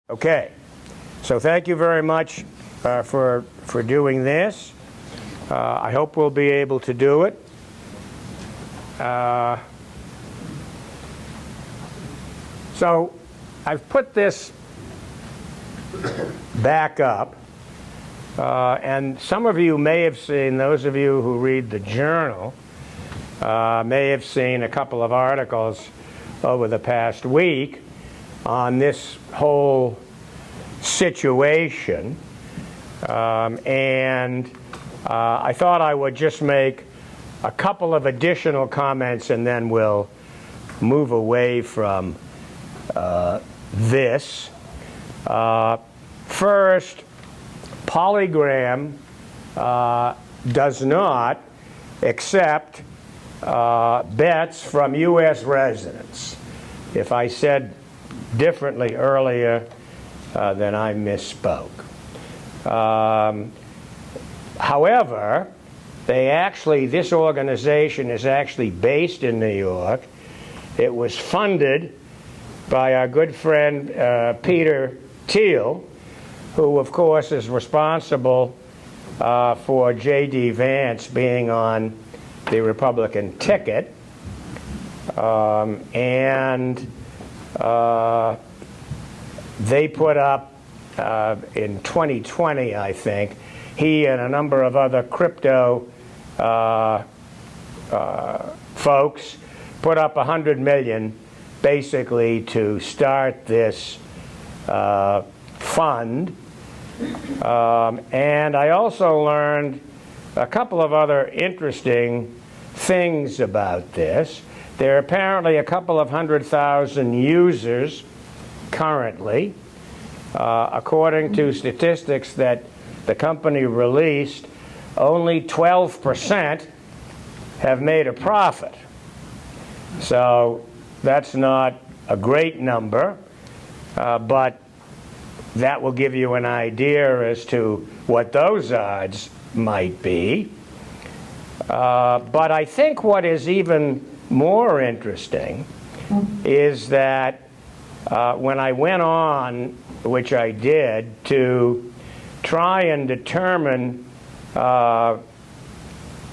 Okay, so thank you very much for doing this. I hope we'll be able to do it. So I've put this back up, and some of you may have seen, those of you who read the journal, may have seen a couple of articles over the past week on this whole situation, and I thought I would just make a couple of additional comments and then we'll move away from this. First, Polygram does not accept bets from U.S. residents. If I said differently earlier, then I misspoke. However, this organization is actually based in New York. It was funded by our good friend Peter Thiel, who of course is responsible for J.D. Vance being on the Republican ticket. They put up in 2020, I think, he and a number of other crypto folks put up $100 million basically to start this fund. And I also learned a couple of other interesting things about this. There are apparently a couple of 100,000 users currently. According to statistics that the company released, only 12% have made a profit. So that's not a great number, but that will give you an idea as to what those odds might be. But I think what is even more interesting is that when I went on, which I did, to try and determine how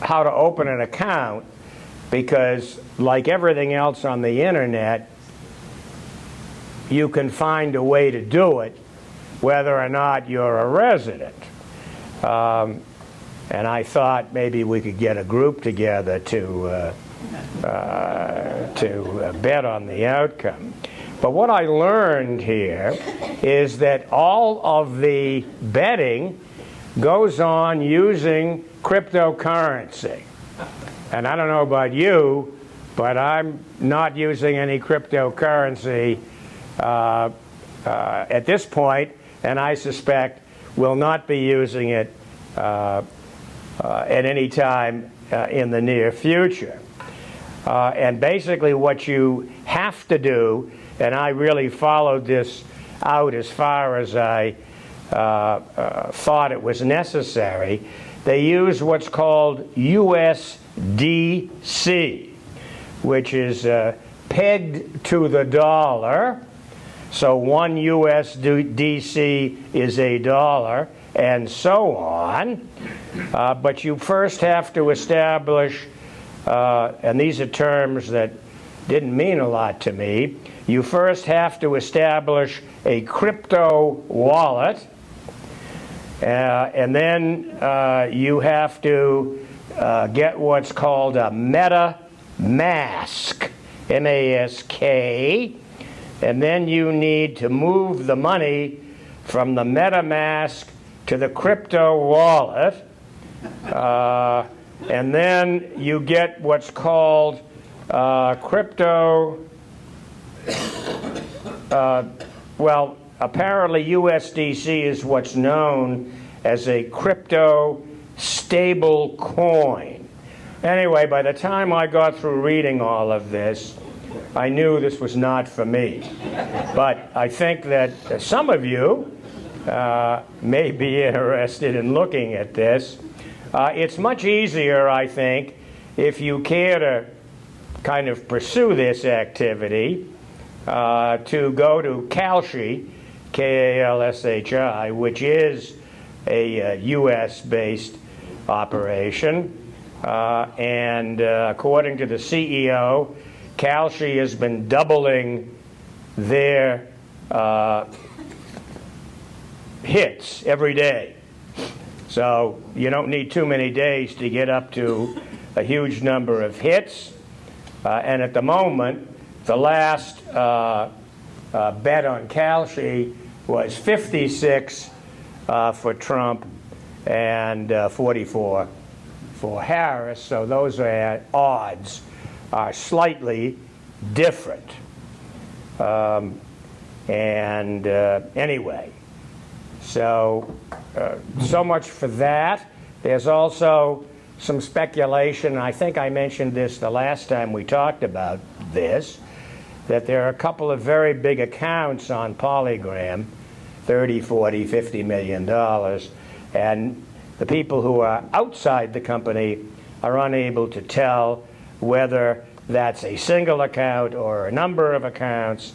to open an account, because like everything else on the internet, you can find a way to do it whether or not you're a resident. And I thought maybe we could get a group together to bet on the outcome. But what I learned here is that all of the betting goes on using cryptocurrency. And I don't know about you, but I'm not using any cryptocurrency at this point, and I suspect will not be using it at any time in the near future. And basically what you have to do, and I really followed this out as far as I thought it was necessary, they use what's called USDC, which is pegged to the dollar. So one USDC is $1, and so on. But you first have to establish, and these are terms that didn't mean a lot to me, you first have to establish a crypto wallet, and then you have to get what's called a MetaMask, M-A-S-K, and then you need to move the money from the MetaMask to the crypto wallet, and then you get what's called crypto, well, apparently USDC is what's known as a crypto stable coin. Anyway, by the time I got through reading all of this, I knew this was not for me. But I think that some of you may be interested in looking at this. It's much easier, I think, if you care to kind of pursue this activity, to go to Kalshi, KALSHI, which is a U.S.-based operation. And according to the CEO, Kalshi has been doubling their hits every day. So you don't need too many days to get up to a huge number of hits. And at the moment, the last bet on Kalshi was 56 for Trump and 44 for Harris. So those odds are slightly different. Anyway, so much for that. There's also some speculation, I think I mentioned this the last time we talked about this, that there are a couple of very big accounts on Polygram, $30, $40, $50 million, and the people who are outside the company are unable to tell whether that's a single account or a number of accounts,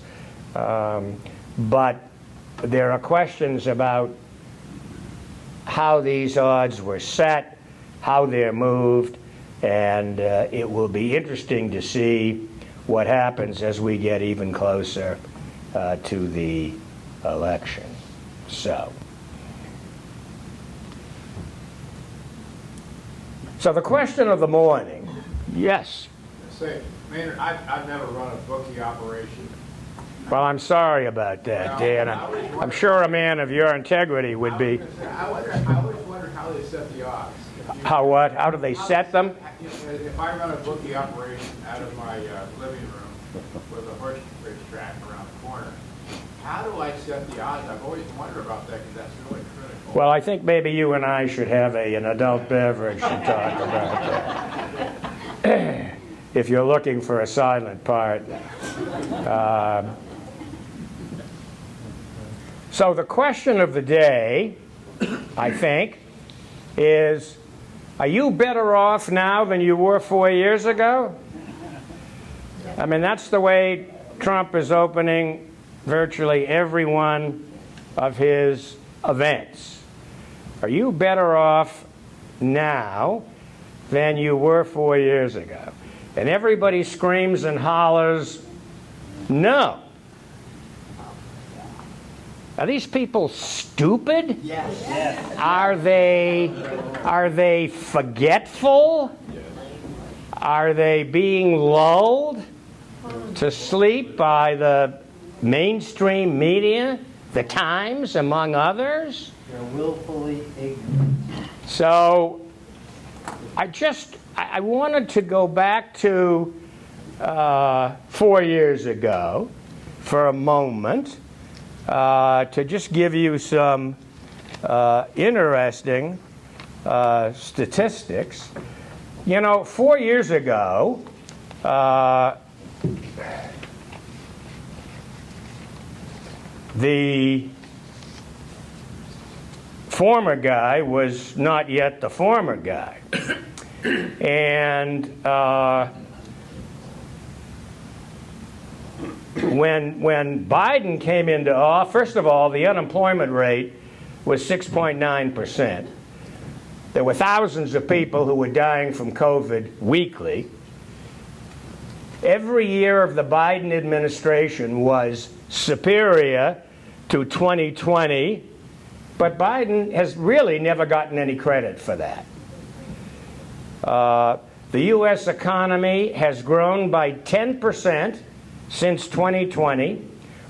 but there are questions about how these odds were set, how they're moved, and it will be interesting to see what happens as we get even closer to the election. So the question of the morning, yes? Say, Maynard, I've never run a bookie operation. Well, I'm sorry about that, Dan. I'm sure a man of your integrity would be. I always wondered how they set the odds. How what? How do they set them? If I run a bookie operation out of my living room with a horse racetrack around the corner, how do I set the odds? I've always wondered about that because that's really critical. Well, I think maybe you and I should have an adult beverage to talk about that. If you're looking for a silent partner. So the question of the day, I think, is, are you better off now than you were 4 years ago? I mean, that's the way Trump is opening virtually every one of his events. Are you better off now than you were 4 years ago? And everybody screams and hollers, no. Are these people stupid? Yes. Yes. Are they forgetful? Are they being lulled to sleep by the mainstream media, the Times, among others? They're willfully ignorant. So I wanted to go back to 4 years ago for a moment to just give you some interesting statistics. You know, 4 years ago, the former guy was not yet the former guy. And when Biden came into office, first of all, the unemployment rate was 6.9%. There were thousands of people who were dying from COVID weekly. Every year of the Biden administration was superior to 2020, but Biden has really never gotten any credit for that. The U.S. economy has grown by 10% since 2020,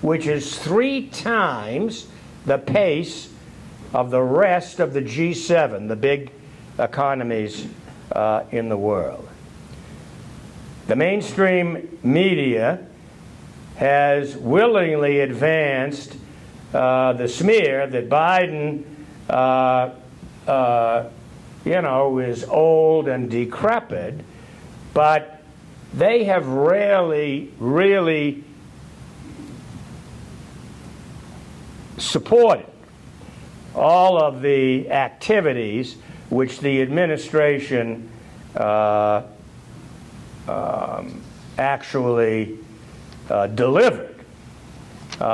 which is 3 times the pace of the rest of the G7, the big economies in the world. The mainstream media has willingly advanced the smear that Biden, is old and decrepit, but they have rarely really supported all of the activities which the administration actually delivered.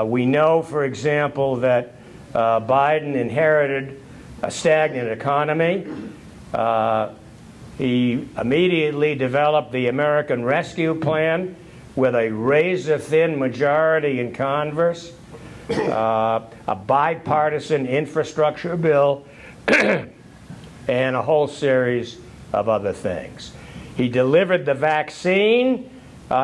We know, for example, that Biden inherited a stagnant economy. He immediately developed the American Rescue Plan with a razor-thin majority in Congress, a bipartisan infrastructure bill, and a whole series of other things. He delivered the vaccine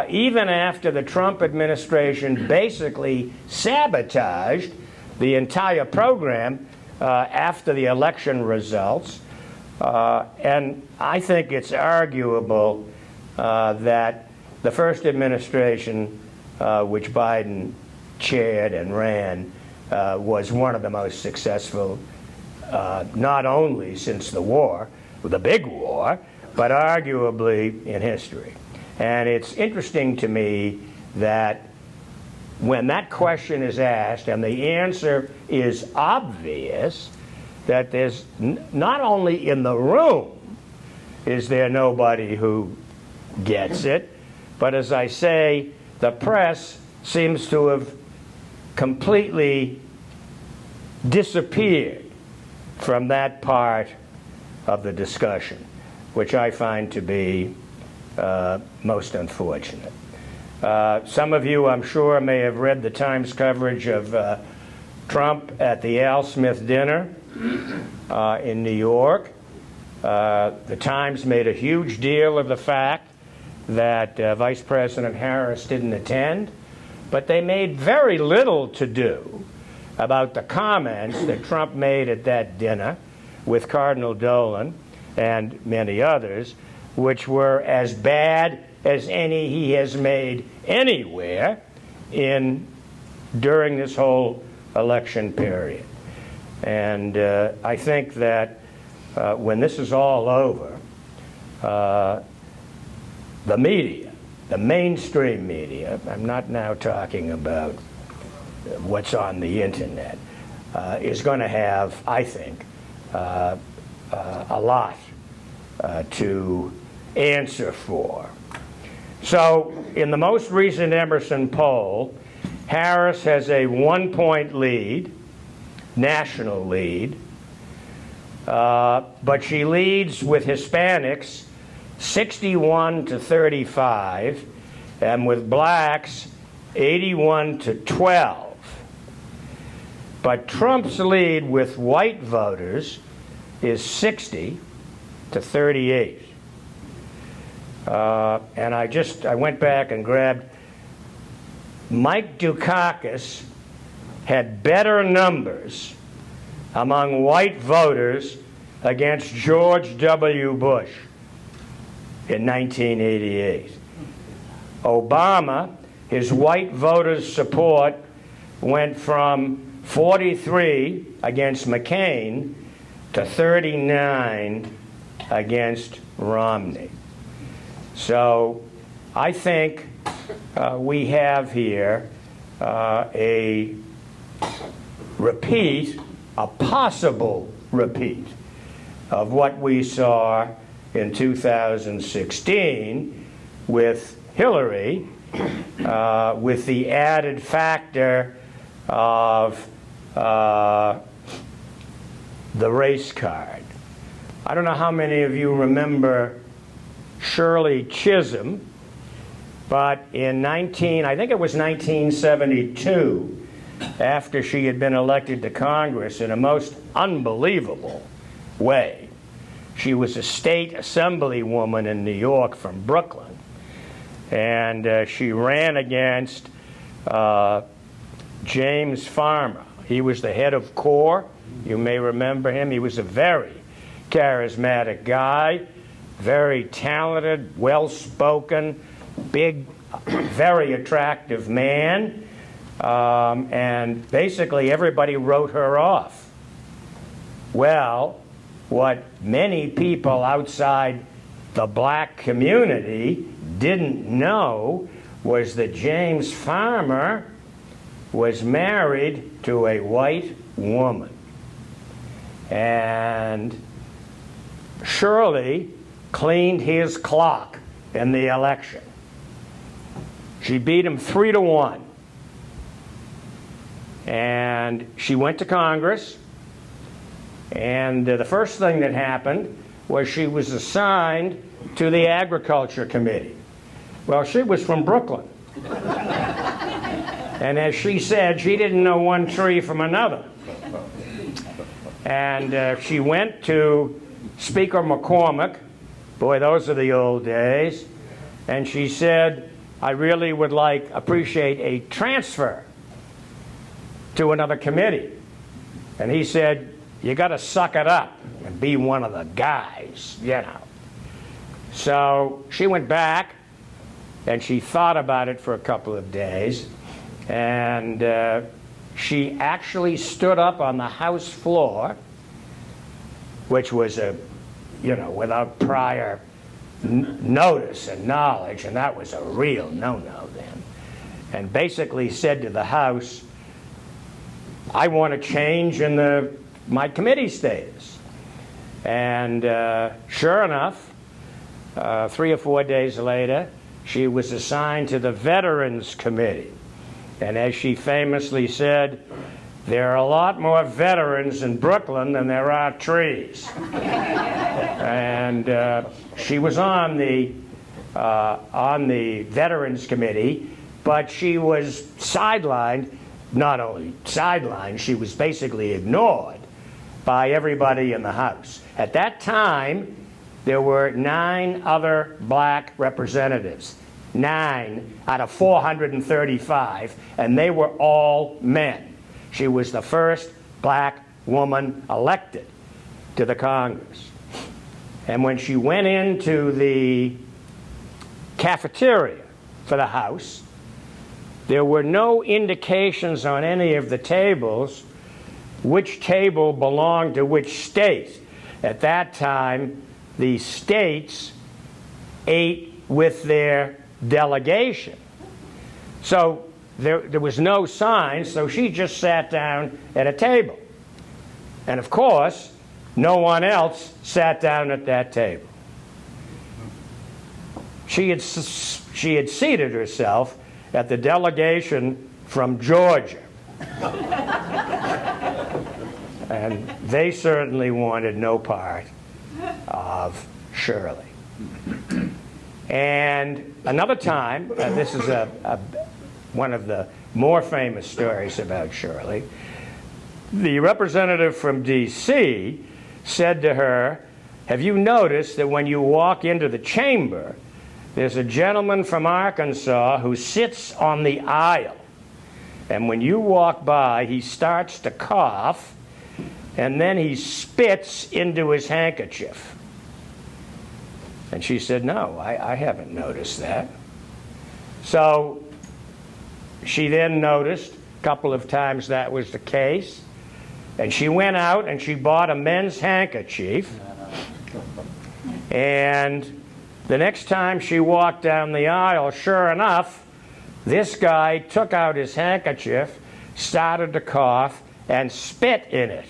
even after the Trump administration basically sabotaged the entire program after the election results. And I think it's arguable that the first administration, which Biden chaired and ran, was one of the most successful, not only since the war, the big war, but arguably in history. And it's interesting to me that when that question is asked and the answer is obvious, that there's not only in the room is there nobody who gets it, but as I say, the press seems to have completely disappeared from that part of the discussion, which I find to be most unfortunate. Some of you, I'm sure, may have read the Times coverage of Trump at the Al Smith dinner in New York. The Times made a huge deal of the fact that Vice President Harris didn't attend, but they made very little to do about the comments that Trump made at that dinner with Cardinal Dolan and many others, which were as bad as any he has made anywhere during this whole election period. And I think that when this is all over, the media, the mainstream media, I'm not now talking about what's on the internet, is going to have, I think, a lot to answer for. So in the most recent Emerson poll, Harris has a 1-point lead, national lead, but she leads with Hispanics 61-35, and with blacks 81-12. But Trump's lead with white voters is 60-38. And I went back and grabbed Mike Dukakis had better numbers among white voters against George W. Bush in 1988. Obama, his white voters' support went from 43 against McCain to 39 against Romney. So I think we have here a possible repeat of what we saw in 2016 with Hillary, with the added factor of the race card. I don't know how many of you remember Shirley Chisholm, but in I think it was 1972, after she had been elected to Congress in a most unbelievable way. She was a state assemblywoman in New York from Brooklyn, and she ran against James Farmer. He was the head of CORE. You may remember him. He was a very charismatic guy, very talented, well-spoken, big, very attractive man. And basically everybody wrote her off. Well, what many people outside the black community didn't know was that James Farmer was married to a white woman. And Shirley cleaned his clock in the election. She beat him 3-1. And she went to Congress, and the first thing that happened was she was assigned to the Agriculture Committee. Well, she was from Brooklyn. And as she said, she didn't know one tree from another. And she went to Speaker McCormick. Boy, those are the old days. And she said, I really would appreciate a transfer to another committee. And he said, you got to suck it up and be one of the guys, you know. So she went back, and she thought about it for a couple of days, and she actually stood up on the House floor, which was without prior notice and knowledge, and that was a real no-no then, and basically said to the House, I want a change in my committee status. And sure enough, 3 or 4 days later, she was assigned to the Veterans Committee. And as she famously said, there are a lot more veterans in Brooklyn than there are trees. And she was on the Veterans Committee, but she was sidelined. Not only sidelined, she was basically ignored by everybody in the House. At that time, there were 9 other black representatives, 9 out of 435, and they were all men. She was the first black woman elected to the Congress. And when she went into the cafeteria for the House, there were no indications on any of the tables which table belonged to which state. At that time, the states ate with their delegation. So there was no sign, so she just sat down at a table. And of course, no one else sat down at that table. She had seated herself at the delegation from Georgia. And they certainly wanted no part of Shirley. And another time, this is one of the more famous stories about Shirley, the representative from D.C. said to her, have you noticed that when you walk into the chamber, there's a gentleman from Arkansas who sits on the aisle, and when you walk by, he starts to cough, and then he spits into his handkerchief. And she said, no, I haven't noticed that. So she then noticed a couple of times that was the case, and she went out and she bought a men's handkerchief, and the next time she walked down the aisle, sure enough, this guy took out his handkerchief, started to cough, and spit in it.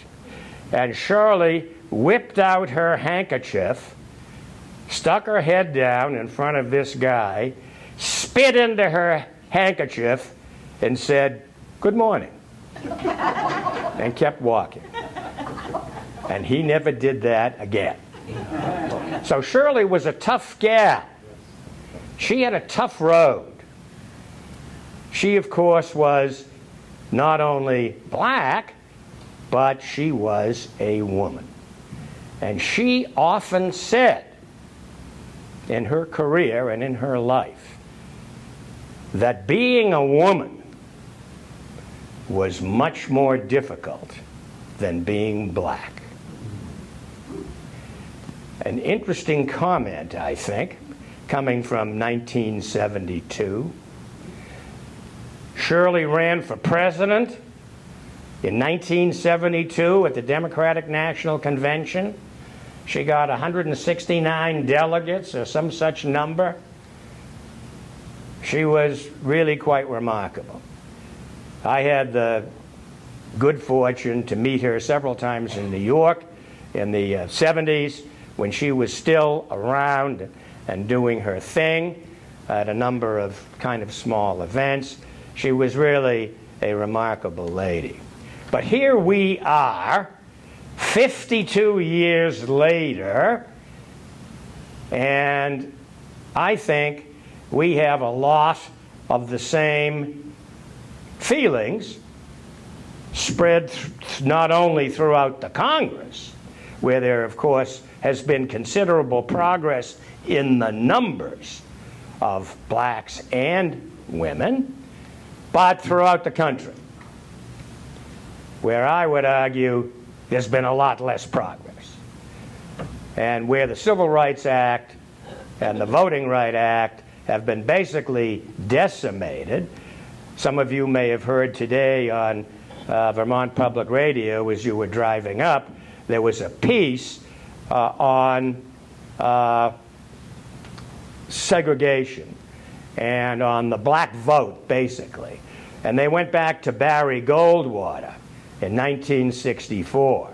And Shirley whipped out her handkerchief, stuck her head down in front of this guy, spit into her handkerchief, and said, good morning, and kept walking. And he never did that again. So Shirley was a tough gal. She had a tough road. She, of course, was not only black, but she was a woman. And she often said in her career and in her life that being a woman was much more difficult than being black. An interesting comment, I think, coming from 1972. Shirley ran for president in 1972 at the Democratic National Convention. She got 169 delegates or some such number. She was really quite remarkable. I had the good fortune to meet her several times in New York in the 70s when she was still around and doing her thing at a number of kind of small events. She was really a remarkable lady. But here we are, 52 years later, and I think we have a lot of the same feelings spread not only throughout the Congress, where there, of course, has been considerable progress in the numbers of blacks and women, but throughout the country, where I would argue there's been a lot less progress, and where the Civil Rights Act and the Voting Rights Act have been basically decimated. Some of you may have heard today on Vermont Public Radio, as you were driving up, there was a piece on segregation and on the black vote, basically. And they went back to Barry Goldwater in 1964,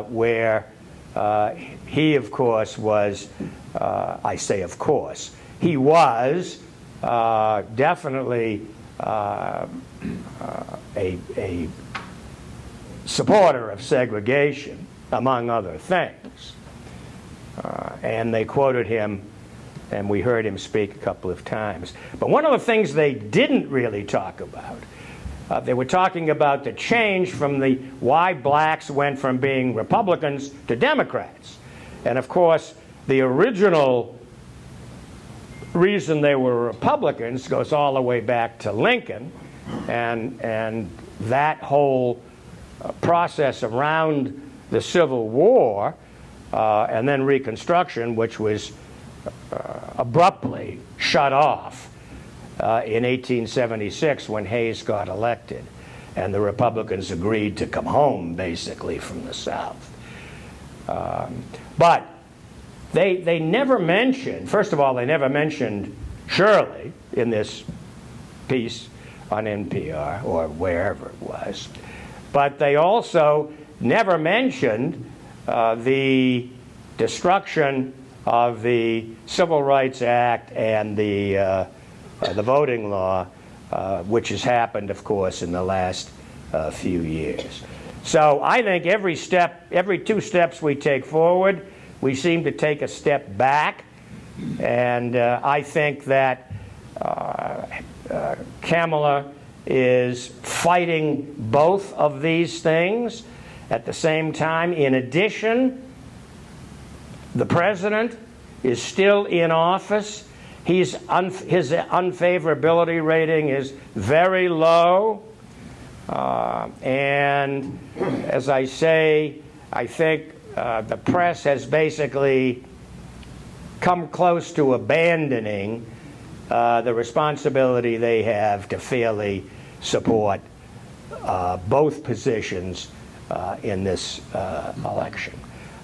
where he, of course, was, I say of course, he was definitely a supporter of segregation, among other things. And they quoted him, and we heard him speak a couple of times. But one of the things they didn't really talk about, they were talking about the change from the why blacks went from being Republicans to Democrats. And of course, the original reason they were Republicans goes all the way back to Lincoln, and that whole process around the Civil War and then Reconstruction, which was abruptly shut off in 1876 when Hayes got elected, and the Republicans agreed to come home, basically, from the South. But they never mentioned, first of all, they never mentioned Shirley in this piece on NPR or wherever it was. But they also never mentioned the destruction of the Civil Rights Act and the voting law, which has happened, of course, in the last few years. So I think every 2 steps we take forward, we seem to take a step back. And I think that Kamala is fighting both of these things at the same time. In addition, the president is still in office. His unfavorability rating is very low. And as I say, I think the press has basically come close to abandoning the responsibility they have to fairly support both positions in this election.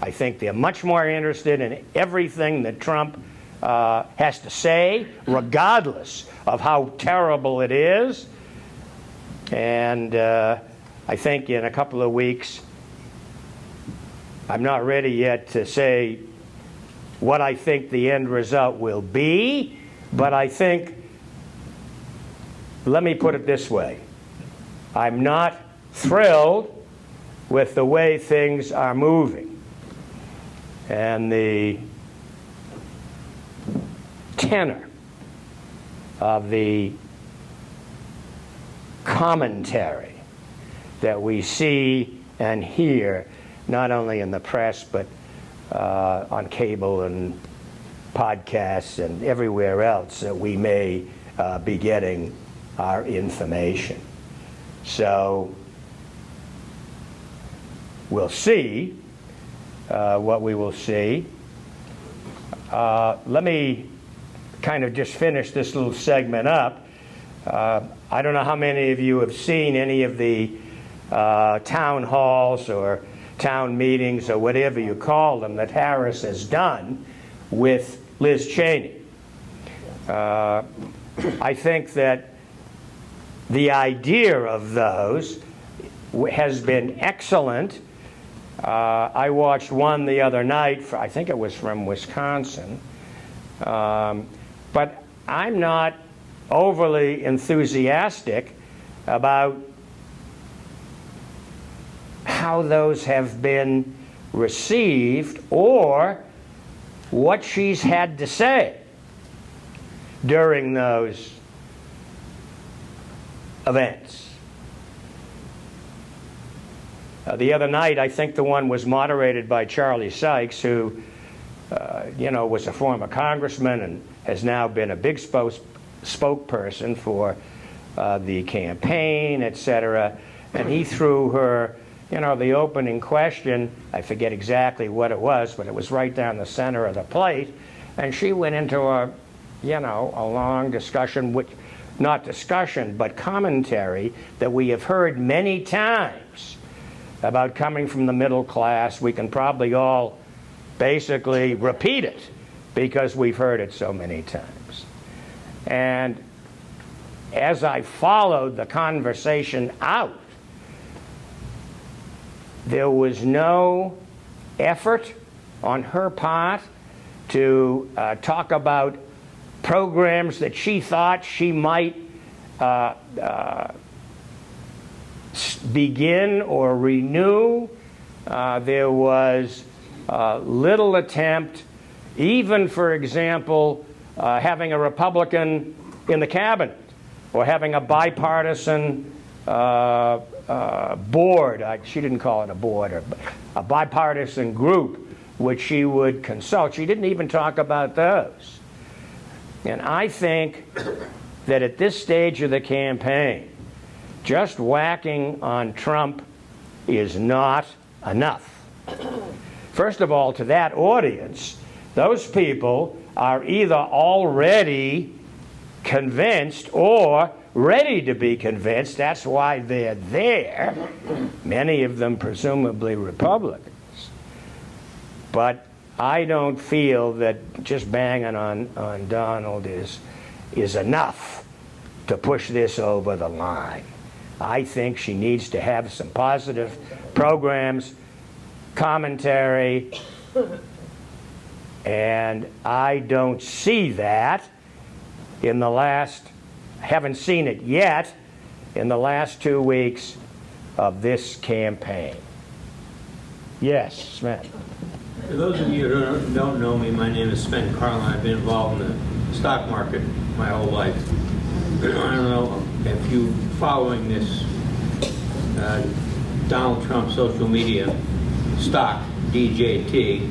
I think they're much more interested in everything that Trump has to say, regardless of how terrible it is. And I think in a couple of weeks, I'm not ready yet to say what I think the end result will be, but I think, let me put it this way, I'm not thrilled with the way things are moving. And the tenor of the commentary that we see and hear, not only in the press, but on cable and podcasts and everywhere else that we may be getting our information. So we'll see what we will see. Let me kind of just finish this little segment up. I don't know how many of you have seen any of the town halls or town meetings or whatever you call them that Harris has done with Liz Cheney. I think that the idea of those has been excellent. I watched one the other night, I think it was from Wisconsin, but I'm not overly enthusiastic about how those have been received or what she's had to say during those events. The other night, I think the one was moderated by Charlie Sykes, who, was a former congressman and has now been a big spokesperson for the campaign, etc. And he threw her, the opening question. I forget exactly what it was, but it was right down the center of the plate. And she went into a long discussion, which, not discussion, but commentary that we have heard many times about coming from the middle class. We can probably all basically repeat it because we've heard it so many times. And as I followed the conversation out, there was no effort on her part to talk about programs that she thought she might begin or renew. There was little attempt, even, for example, having a Republican in the cabinet or having a bipartisan board. She didn't call it a board, or a bipartisan group which she would consult. She didn't even talk about those. And I think that at this stage of the campaign, just whacking on Trump is not enough. First of all, to that audience, those people are either already convinced or ready to be convinced. That's why they're there. Many of them presumably Republicans. But I don't feel that just banging on Donald is enough to push this over the line. I think she needs to have some positive programs, commentary, and I don't see that in the last, haven't seen it yet, in the last 2 weeks of this campaign. Yes, Sven. For those of you who don't know me, my name is Sven Carlin. I've been involved in the stock market my whole life. I don't know if you're following this Donald Trump social media stock, DJT,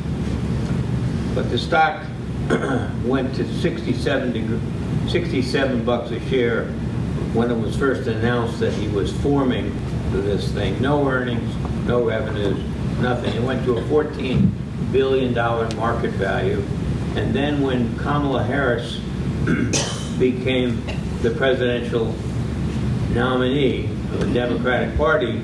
but the stock went to 67 bucks a share when it was first announced that he was forming this thing. No earnings, no revenues, nothing. It went to a $14 billion market value. And then when Kamala Harris became the presidential nominee of the Democratic Party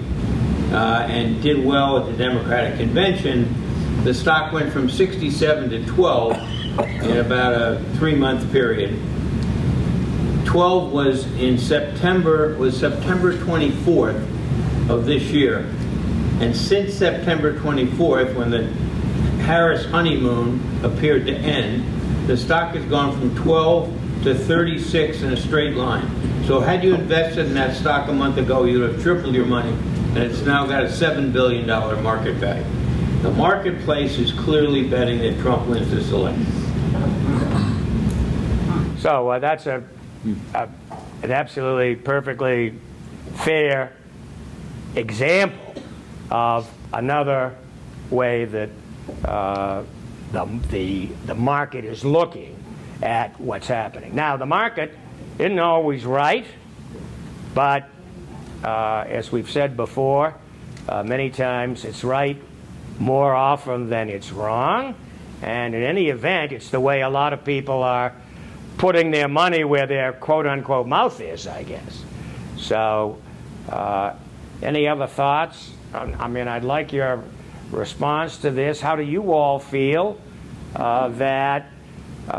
and did well at the Democratic convention, the stock went from 67 to 12 in about a 3-month period. 12 was in September 24th of this year. And since September 24th, when the Harris honeymoon appeared to end, the stock has gone from 12 to 36 in a straight line. So had you invested in that stock a month ago, you'd have tripled your money, and it's now got a $7 billion market value. The marketplace is clearly betting that Trump wins this election. So that's an absolutely perfectly fair example of another way that the market is looking at what's happening. Now, the market isn't always right, but as we've said before, many times it's right more often than it's wrong. And in any event, it's the way a lot of people are putting their money where their quote-unquote mouth is, I guess. So, any other thoughts? I mean, I'd like your response to this. How do you all feel that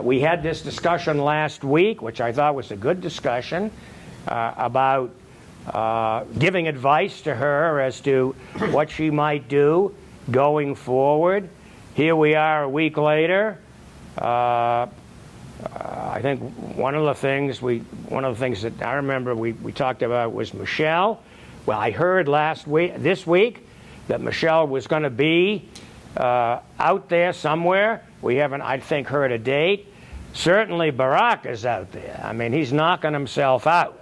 we had this discussion last week, which I thought was a good discussion, about giving advice to her as to what she might do going forward. Here we are a week later. I I think one of the things that I remember we talked about was Michelle. Well, I heard this week, that Michelle was going to be out there somewhere. We haven't, I think, heard a date. Certainly Barack is out there. I mean, he's knocking himself out,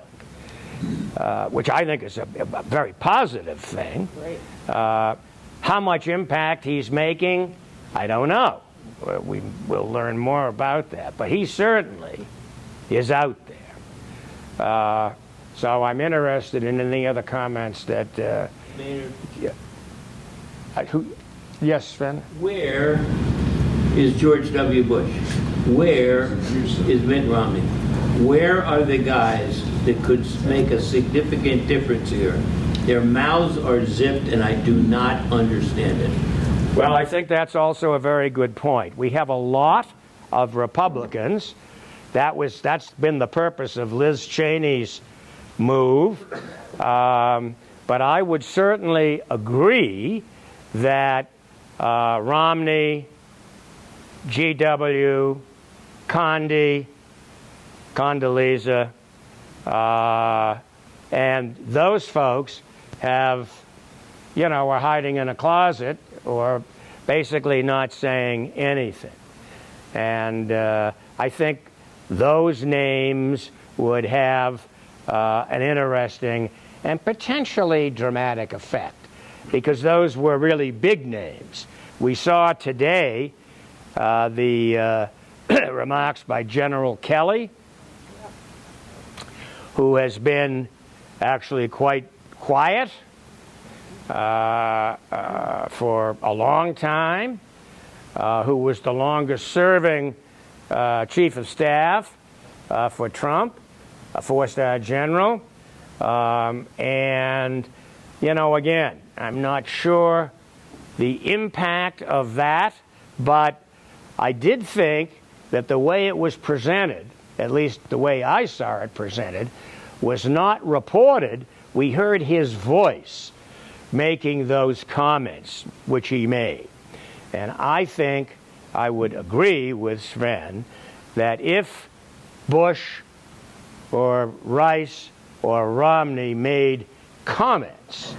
which I think is a very positive thing. Great. How much impact he's making, I don't know. We will learn more about that. But he certainly is out there. So I'm interested in any other comments that... Maynard, yes, Sven? where is George W. Bush? Where is Mitt Romney? Where are the guys that could make a significant difference here? Their mouths are zipped, and I do not understand it. Well, I think that's also a very good point. We have a lot of Republicans. That's been the purpose of Liz Cheney's move. But I would certainly agree that Romney, GW, Condoleezza, and those folks are hiding in a closet or basically not saying anything. And I think those names would have an interesting and potentially dramatic effect, because those were really big names. We saw today the remarks by General Kelly, who has been actually quite quiet for a long time, who was the longest serving chief of staff for Trump, a four-star general. And, again, I'm not sure the impact of that, but I did think that the way it was presented, at least the way I saw it presented, was not reported. We heard his voice making those comments, which he made. And I think I would agree with Sven that if Bush or Rice or Romney made comments,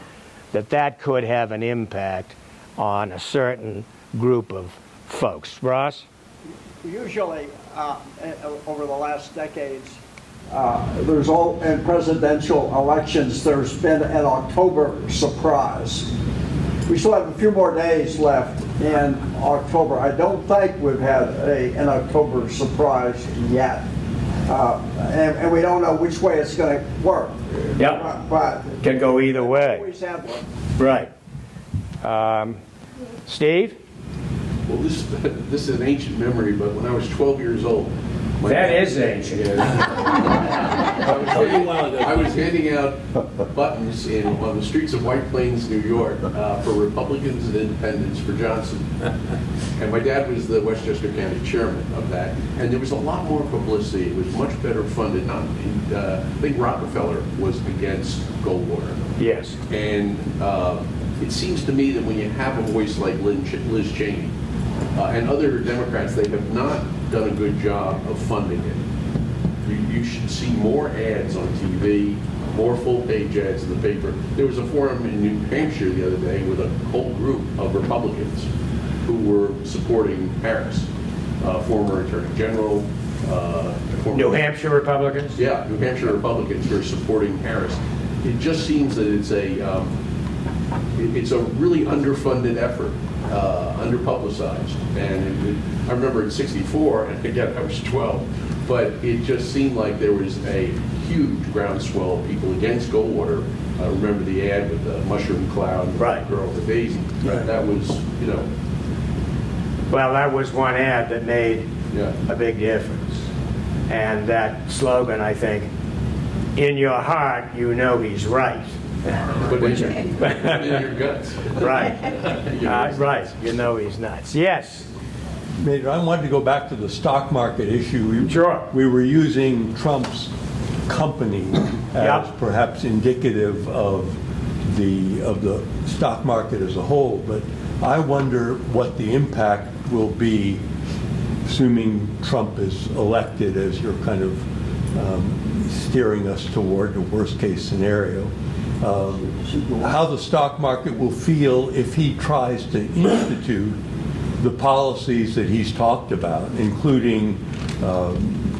that could have an impact on a certain group of folks. Ross? Usually, over the last decades, in presidential elections, there's been an October surprise. We still have a few more days left in October. I don't think we've had an October surprise yet. And we don't know which way it's going to work. Yep. But can go either way. Always have one. Right. Steve? Well, this is an ancient memory, but when I was 12 years old, That is ancient. I was handing out buttons on the streets of White Plains, New York, for Republicans and Independents for Johnson. And my dad was the Westchester County chairman of that. And there was a lot more publicity. It was much better funded. I think Rockefeller was against Goldwater. Yes. And it seems to me that when you have a voice like Liz Cheney and other Democrats, they have not done a good job of funding it. You should see more ads on TV, more full-page ads in the paper. There was a forum in New Hampshire the other day with a whole group of Republicans who were supporting Harris, former Attorney General. New Hampshire Republicans? Yeah, New Hampshire Republicans who are supporting Harris. It just seems that it's a really underfunded effort, underpublicized. And I remember in '64, and again I was 12, but it just seemed like there was a huge groundswell of people against Goldwater. I remember the ad with the mushroom cloud and right. the girl with the daisy. Right. That was, Well, that was one ad that made a big difference. And that slogan, I think, in your heart, you know he's right. But in your guts. Right. Right. You know he's nuts. Yes. Maynard, I wanted to go back to the stock market issue. Sure. We were using Trump's company as perhaps indicative of the stock market as a whole, but I wonder what the impact will be assuming Trump is elected, as you're kind of steering us toward the worst case scenario, how the stock market will feel if he tries to institute the policies that he's talked about, including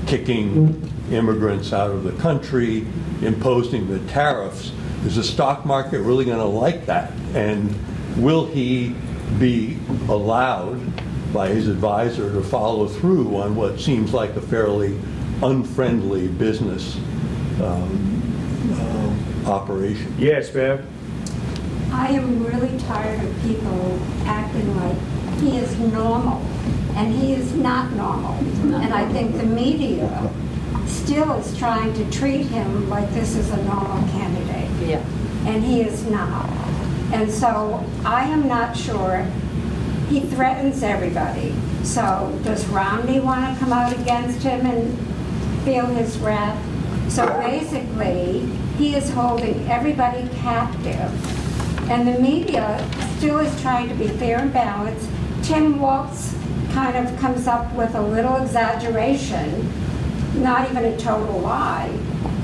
kicking immigrants out of the country, imposing the tariffs. Is the stock market really going to like that? And will he be allowed by his advisor to follow through on what seems like a fairly unfriendly business operation? Yes, Bev? I am really tired of people acting like he is normal, and he is not normal. And I think the media still is trying to treat him like this is a normal candidate. Yeah. And he is not. And so I am not sure. He threatens everybody. So does Romney want to come out against him and feel his wrath? So basically, he is holding everybody captive. And the media still is trying to be fair and balanced. Tim Walz kind of comes up with a little exaggeration, not even a total lie,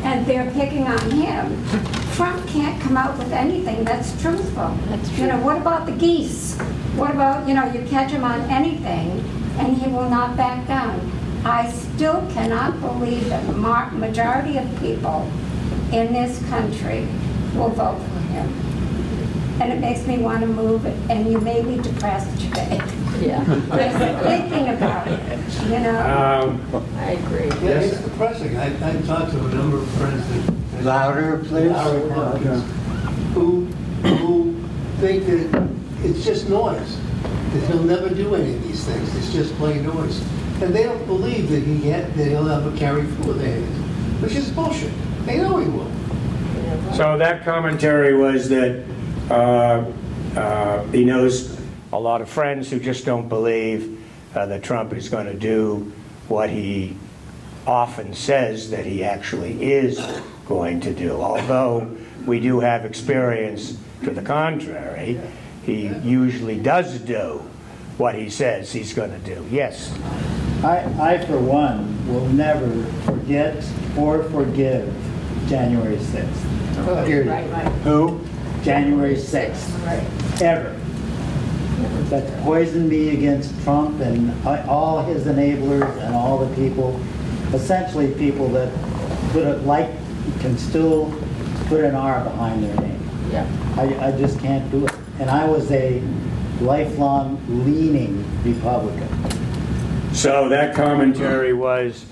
and they're picking on him. Trump can't come out with anything that's truthful. That's true. You know, what about the geese? What about, you know, you catch him on anything, and he will not back down. I still cannot believe that the majority of people in this country will vote for him. And it makes me want to move, and you may be depressed today. Yeah. Just thinking about it, you know? I agree. Yeah, it's depressing. I've talked to a number of friends that Louder, please. are Republicans who think that it's just noise, that he'll never do any of these things. It's just plain noise. And they don't believe that he'll ever carry through with anything, which is bullshit. They know he will. So that commentary was that he knows a lot of friends who just don't believe that Trump is going to do what he often says that he actually is going to do. Although we do have experience to the contrary, he usually does do what he says he's going to do. Yes? I, for one, will never forget or forgive January 6th. Period. Right. Who? January 6th. Right. Ever. That poisoned me against Trump and all his enablers and all the people, essentially people that can still put an R behind their name. Yeah. I just can't do it. And I was a lifelong leaning Republican. So that commentary was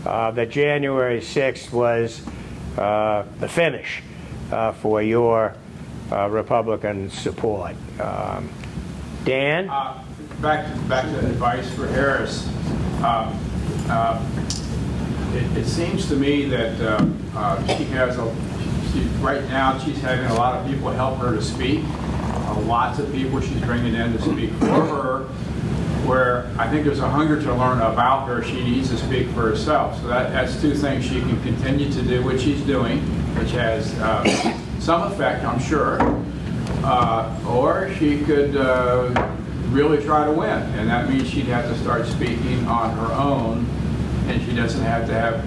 that January 6th was the finish for your Republican support. Dan? Back to advice for Harris. It seems to me that she has right now she's having a lot of people help her to speak. Lots of people she's bringing in to speak for her. Where I think there's a hunger to learn about her, she needs to speak for herself. So that's two things. She can continue to do what she's doing, which has some effect, I'm sure, or she could really try to win, and that means she'd have to start speaking on her own, and she doesn't have to have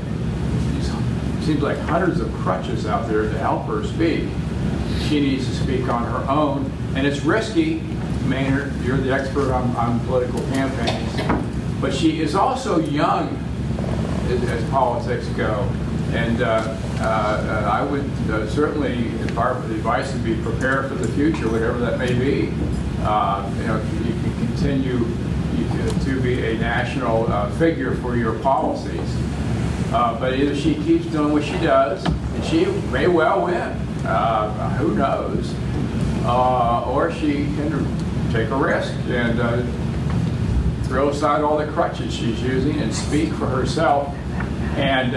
these, seems like hundreds of crutches out there to help her speak. She needs to speak on her own, and it's risky. Maynard, you're the expert on political campaigns, but she is also young as politics go, and I would certainly, part of the advice would be prepare for the future, whatever that may be. You know, you can continue to be a national figure for your policies, but either she keeps doing what she does, and she may well win, who knows, or she can take a risk and throw aside all the crutches she's using and speak for herself. And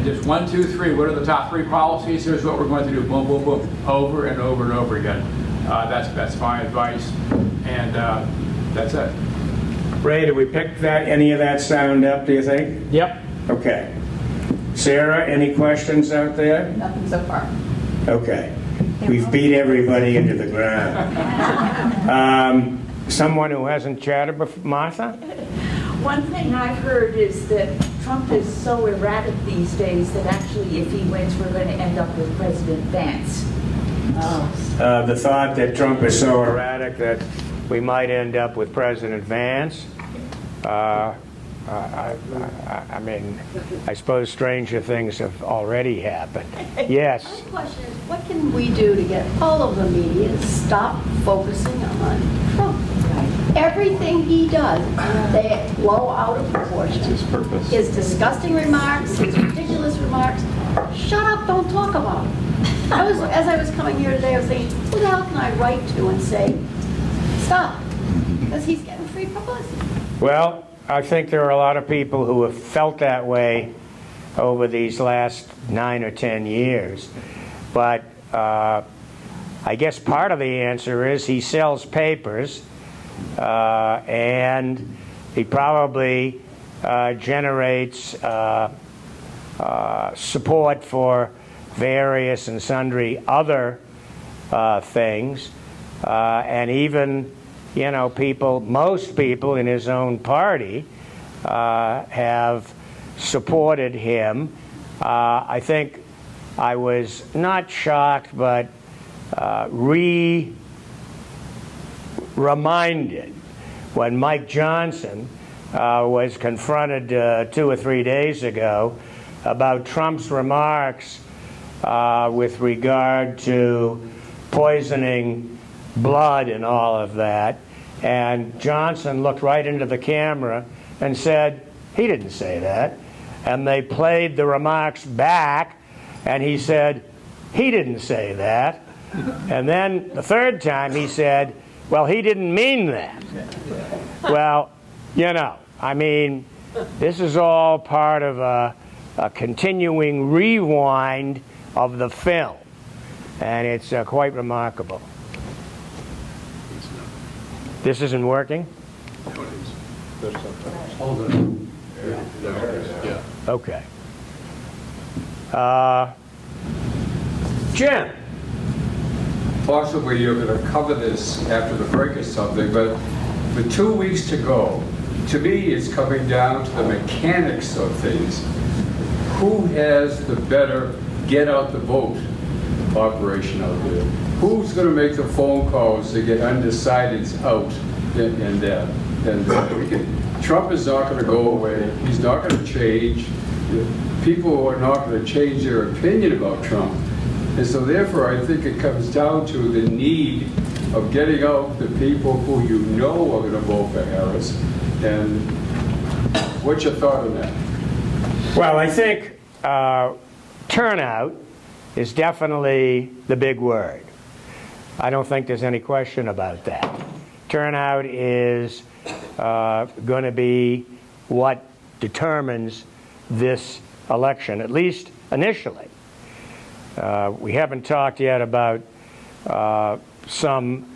just 1, 2, 3. What are the top 3 policies? Here's what we're going to do. Boom, boom, boom, over and over and over again. That's my advice, and that's it. Ray, did we pick any of that sound up? Do you think? Yep. Okay. Sarah, any questions out there? Nothing so far. Okay. We've beat everybody into the ground. Someone who hasn't chatted before, Martha? One thing I've heard is that Trump is so erratic these days that actually if he wins, we're going to end up with President Vance. The thought that Trump is so erratic that we might end up with President Vance. I mean, I suppose stranger things have already happened. Yes. My question is, what can we do to get all of the media to stop focusing on Trump? Everything he does, they blow out of proportion. His purpose. His disgusting remarks, his ridiculous remarks. Shut up, don't talk about it. As I was coming here today, I was thinking, who the hell can I write to and say, stop? Because he's getting free publicity. Well, I think there are a lot of people who have felt that way over these last 9 or 10 years. But I guess part of the answer is he sells papers, and he probably generates support for various and sundry other things, and even, you know, most people in his own party have supported him. I think I was not shocked, but reminded when Mike Johnson was confronted 2 or 3 days ago about Trump's remarks with regard to poisoning blood and all of that. And Johnson looked right into the camera and said, he didn't say that. And they played the remarks back, and he said, he didn't say that. And then the third time he said, well, he didn't mean that. Well, you know, I mean, this is all part of a continuing rewind of the film. And it's quite remarkable. This isn't working? Okay. Jim. Possibly you're going to cover this after the break or something, but with 2 weeks to go, to me it's coming down to the mechanics of things. Who has the better get out the vote operation out there? Who's going to make the phone calls to get undecideds out? Trump is not going to go away. He's not going to change. People are not going to change their opinion about Trump. And so therefore, I think it comes down to the need of getting out the people who you know are going to vote for Harris. And what's your thought on that? Well, I think turnout is definitely the big word. I don't think there's any question about that. Turnout is going to be what determines this election, at least initially. We haven't talked yet about some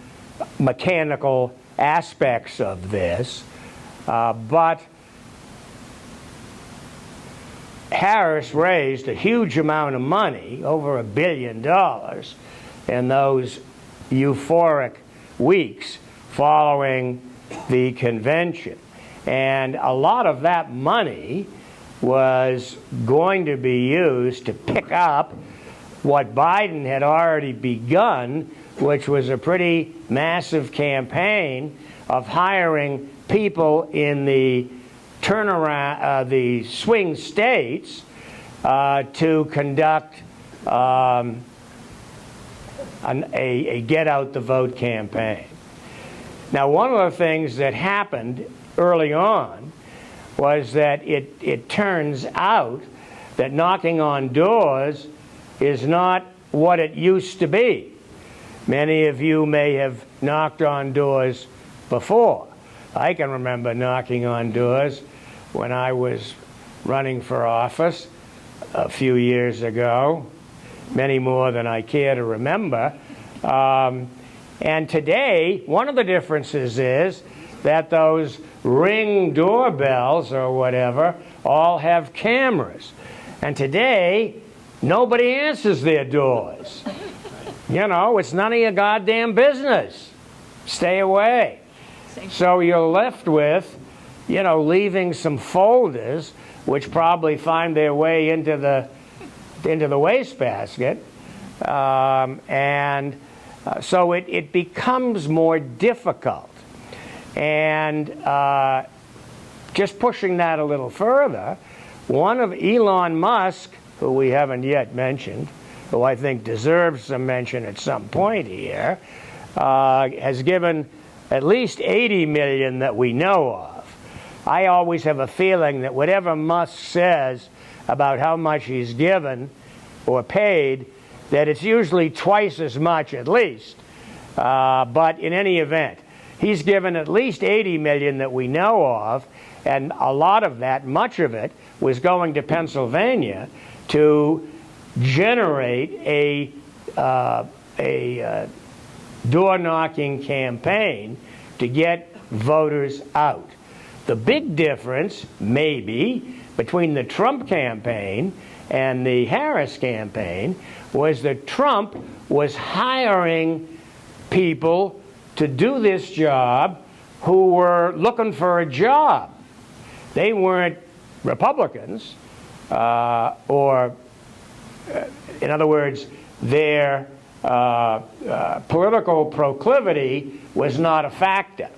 mechanical aspects of this, but Harris raised a huge amount of money, over $1 billion, in those euphoric weeks following the convention. And a lot of that money was going to be used to pick up what Biden had already begun, which was a pretty massive campaign of hiring people in the turnaround, the swing states, to conduct a get-out-the-vote campaign. Now, one of the things that happened early on was that it turns out that knocking on doors is not what it used to be. Many of you may have knocked on doors before. I can remember knocking on doors when I was running for office a few years ago, many more than I care to remember. And today, one of the differences is that those Ring doorbells or whatever all have cameras. And today, nobody answers their doors. You know, it's none of your goddamn business. Stay away. So you're left with, leaving some folders which probably find their way into the wastebasket. So it becomes more difficult. And just pushing that a little further, one of Elon Musk, who we haven't yet mentioned, who I think deserves some mention at some point here, has given at least 80 million that we know of. I always have a feeling that whatever Musk says about how much he's given or paid, that it's usually twice as much at least. But in any event, he's given at least 80 million that we know of, and a lot of that, much of it, was going to Pennsylvania to generate a door-knocking campaign to get voters out. The big difference, maybe, between the Trump campaign and the Harris campaign was that Trump was hiring people to do this job who were looking for a job. They weren't Republicans, or, in other words, their political proclivity was not a factor.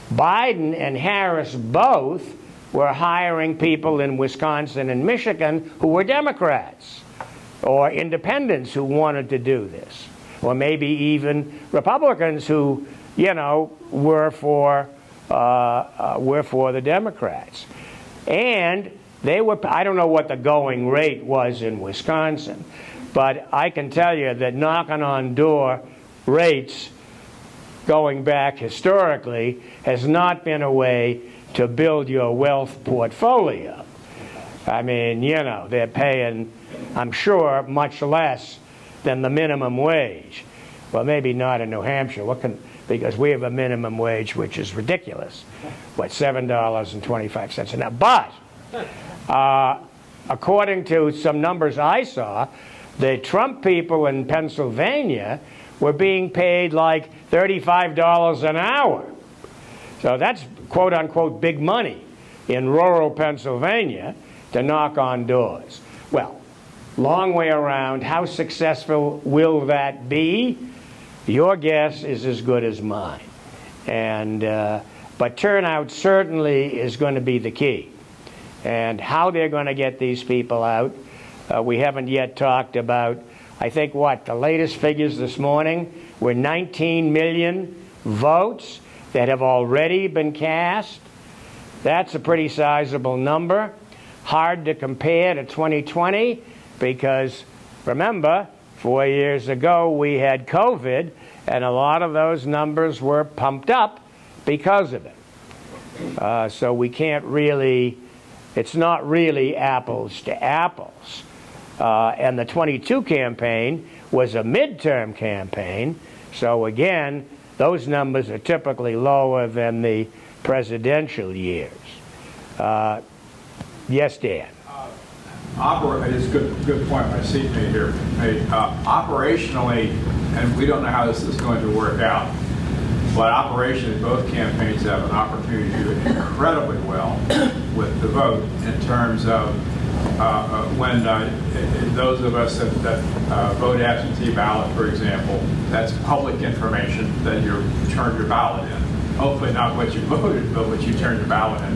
Biden and Harris both were hiring people in Wisconsin and Michigan who were Democrats or independents who wanted to do this, or maybe even Republicans who, were for the Democrats. And they were, I don't know what the going rate was in Wisconsin, but I can tell you that knocking on door rates going back historically has not been a way to build your wealth portfolio. I mean, they're paying, I'm sure, much less than the minimum wage. Well, maybe not in New Hampshire, because we have a minimum wage which is ridiculous. $7.25 an hour. But according to some numbers I saw, the Trump people in Pennsylvania were being paid like $35 an hour. So that's quote-unquote big money in rural Pennsylvania to knock on doors. Well, long way around, how successful will that be? Your guess is as good as mine. But turnout certainly is going to be the key. And how they're going to get these people out, we haven't yet talked about. I think the latest figures this morning were 19 million votes that have already been cast. That's a pretty sizable number. Hard to compare to 2020 because, remember, 4 years ago we had COVID and a lot of those numbers were pumped up because of it. So we can't really, it's not really apples to apples. And the 22 campaign was a midterm campaign. So again, those numbers are typically lower than the presidential years. Yes, Dan? It's a good point my seatmate here made. Operationally, and we don't know how this is going to work out, but operationally both campaigns have an opportunity to do incredibly well with the vote in terms of when those of us that vote absentee ballot, for example, that's public information that you turned your ballot in. Hopefully not what you voted, but what you turned your ballot in.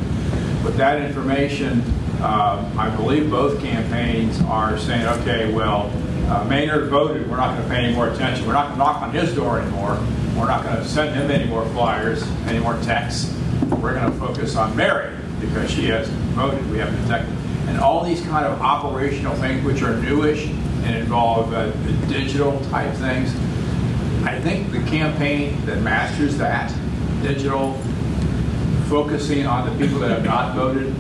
With that information, I believe both campaigns are saying, okay, well, Maynard voted. We're not going to pay any more attention. We're not going to knock on his door anymore. We're not going to send him any more flyers, any more texts. We're going to focus on Mary because she has voted. We haven't detected. And all these kind of operational things, which are newish and involve digital type things, I think the campaign that masters that, digital, focusing on the people that have not voted,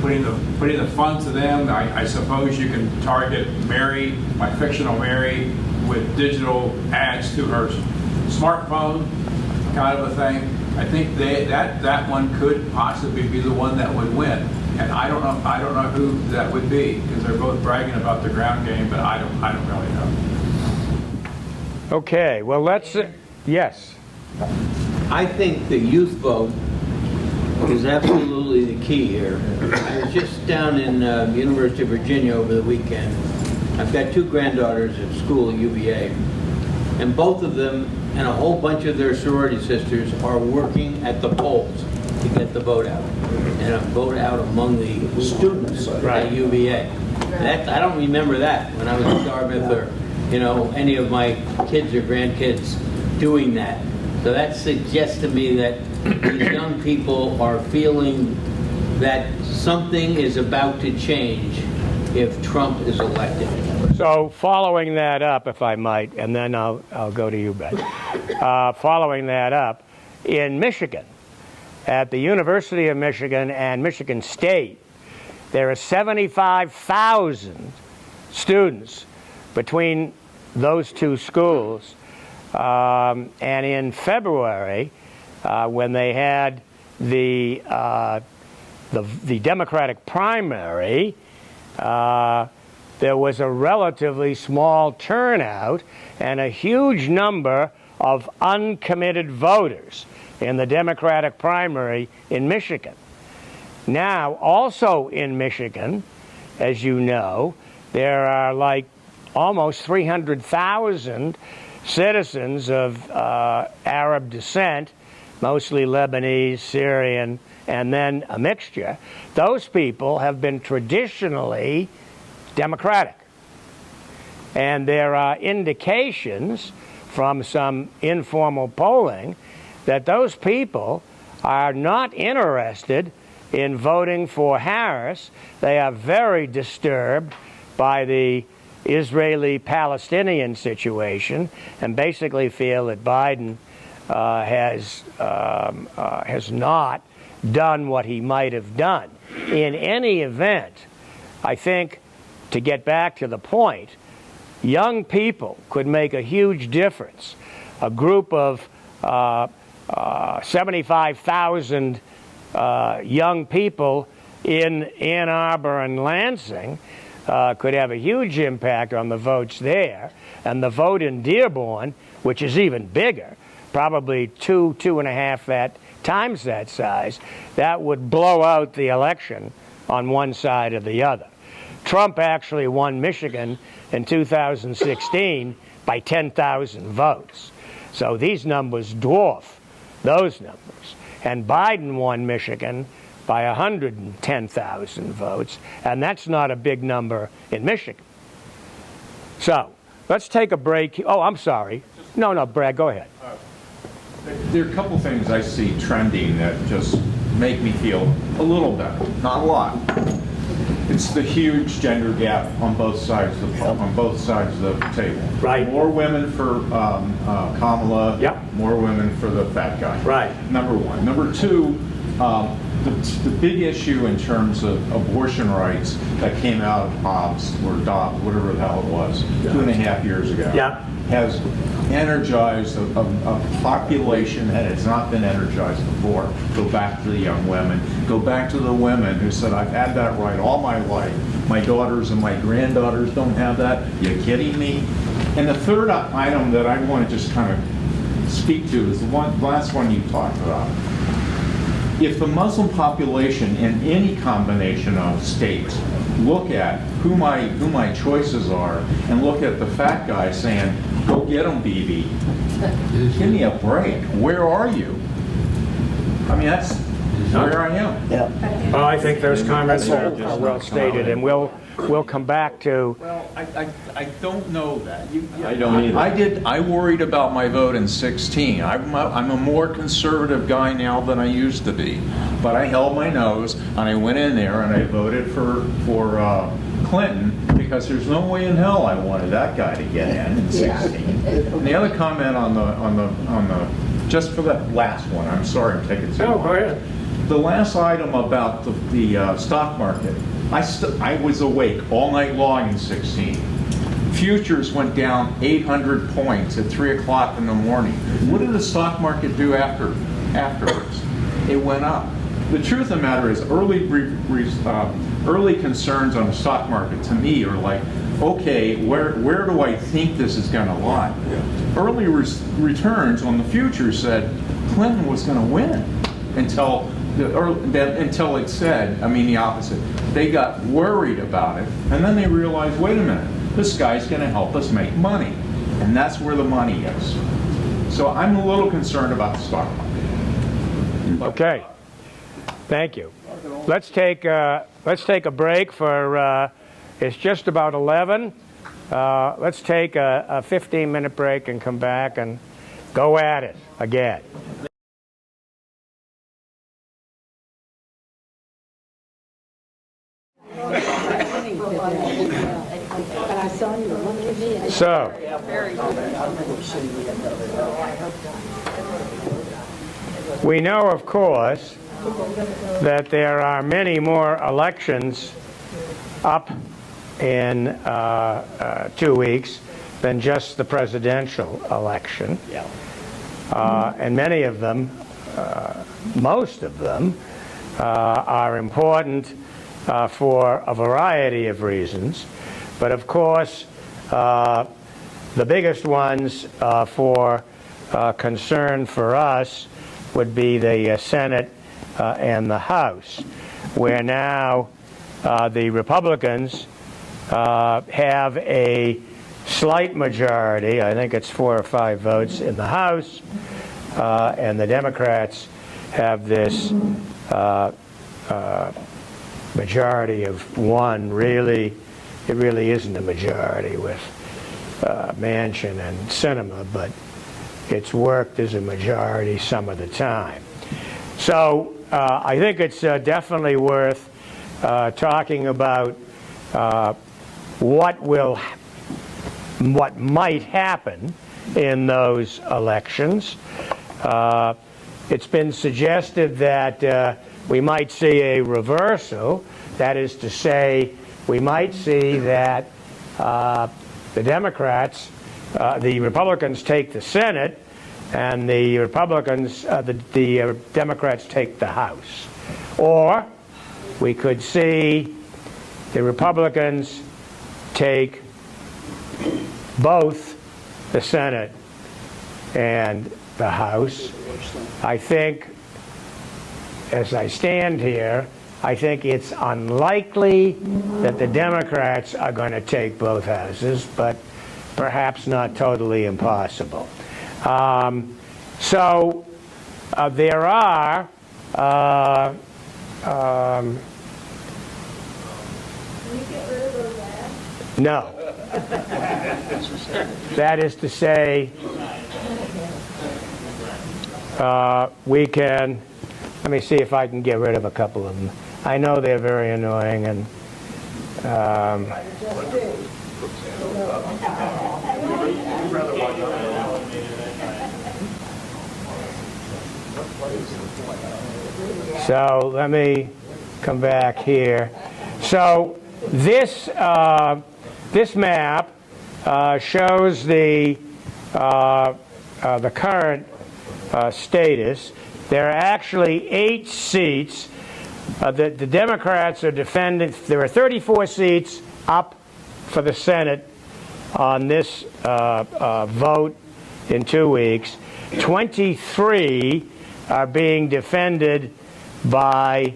putting the fun to them. I suppose you can target Mary, my fictional Mary, with digital ads to her smartphone, kind of a thing. I think that one could possibly be the one that would win. And I don't know who that would be because they're both bragging about the ground game, but I don't really know. Okay, well let's yes. I think the youth vote is absolutely the key here. I was just down in University of Virginia over the weekend. I've got two granddaughters at school at UVA, and both of them and a whole bunch of their sorority sisters are working at the polls to get the vote out, and a vote out among the students at UVA. I don't remember that when I was at Dartmouth or any of my kids or grandkids doing that. So that suggests to me that these young people are feeling that something is about to change if Trump is elected. So following that up, if I might, and then I'll go to you, Ben. Following that up, in Michigan, at the University of Michigan and Michigan State, there are 75,000 students between those two schools. And in February, when they had the Democratic primary, there was a relatively small turnout and a huge number of uncommitted voters in the Democratic primary in Michigan. Now, also in Michigan, as you know, there are like almost 300,000 citizens of Arab descent, mostly Lebanese, Syrian, and then a mixture. Those people have been traditionally Democratic. And there are indications from some informal polling that those people are not interested in voting for Harris. They are very disturbed by the Israeli-Palestinian situation and basically feel that Biden has not done what he might have done. In any event, I think, to get back to the point, young people could make a huge difference. A group of 75,000 young people in Ann Arbor and Lansing could have a huge impact on the votes there. And the vote in Dearborn, which is even bigger, probably 2.5 times that size, that would blow out the election on one side or the other. Trump actually won Michigan in 2016 by 10,000 votes. So these numbers dwarf those numbers. And Biden won Michigan by 110,000 votes, and that's not a big number in Michigan. So let's take a break. Oh, I'm sorry. No, Brad, go ahead. There are a couple things I see trending that just make me feel a little better, not a lot. It's the huge gender gap on both sides of the table. Right. More women for Kamala. Yep. More women for the fat guy. Right. Number one. Number two, the big issue in terms of abortion rights that came out of Hobbs or Dobbs, whatever the hell it was, 2.5 years ago, has energized a population that has not been energized before. Go back to the young women. Go back to the women who said, I've had that right all my life. My daughters and my granddaughters don't have that. You kidding me? And the third item that I want to just kind of speak to is the last one you talked about. If the Muslim population in any combination of states look at who my choices are and look at the fat guy saying, go get him, Bibi, give me a break. Where are you? I mean, that's where I am. Yeah. Well, I think those comments are well stated, and we'll come back to. Well, I don't know that. I don't either. I worried about my vote in 16. I'm a more conservative guy now than I used to be, but I held my nose and I went in there and I voted for Clinton because there's no way in hell I wanted that guy to get in 16. And the other comment on the just for that last one, I'm sorry I'm taking too long. Go ahead. The last item about the stock market, I was awake all night long in 16. Futures went down 800 points at 3 o'clock in the morning. What did the stock market do afterwards? It went up. The truth of the matter is early concerns on the stock market to me are like, okay, where do I think this is going to lie? Early returns on the futures said Clinton was going to win until until it said, I mean the opposite. They got worried about it, and then they realized, wait a minute, this guy's going to help us make money. And that's where the money is. So I'm a little concerned about the stock market. Okay. Thank you. Let's take a break for, it's just about 11. Let's take a 15-minute break and come back and go at it again. So, we know, of course, that there are many more elections up in 2 weeks than just the presidential election. And many of them, most of them, are important for a variety of reasons. But of course, the biggest ones for concern for us would be the Senate and the House, where now the Republicans have a slight majority. I think it's 4 or 5 votes in the House, and the Democrats have this majority of 1. Really, it really isn't a majority with Manchin and Sinema, but it's worked as a majority some of the time. So I think it's definitely worth talking about what might happen in those elections. It's been suggested that we might see a reversal. That is to say, we might see that the Democrats, the Republicans take the Senate, and the Democrats take the House. Or we could see the Republicans take both the Senate and the House. I think, as I stand here, I think it's unlikely that the Democrats are going to take both houses, but perhaps not totally impossible. So there are no. That is to say, we can, let me see if I can get rid of a couple of them. I know they're very annoying, and so let me come back here. So this this map shows the current status. There are actually 8 seats. The Democrats are defending. There are 34 seats up for the Senate on this vote in 2 weeks. 23 are being defended by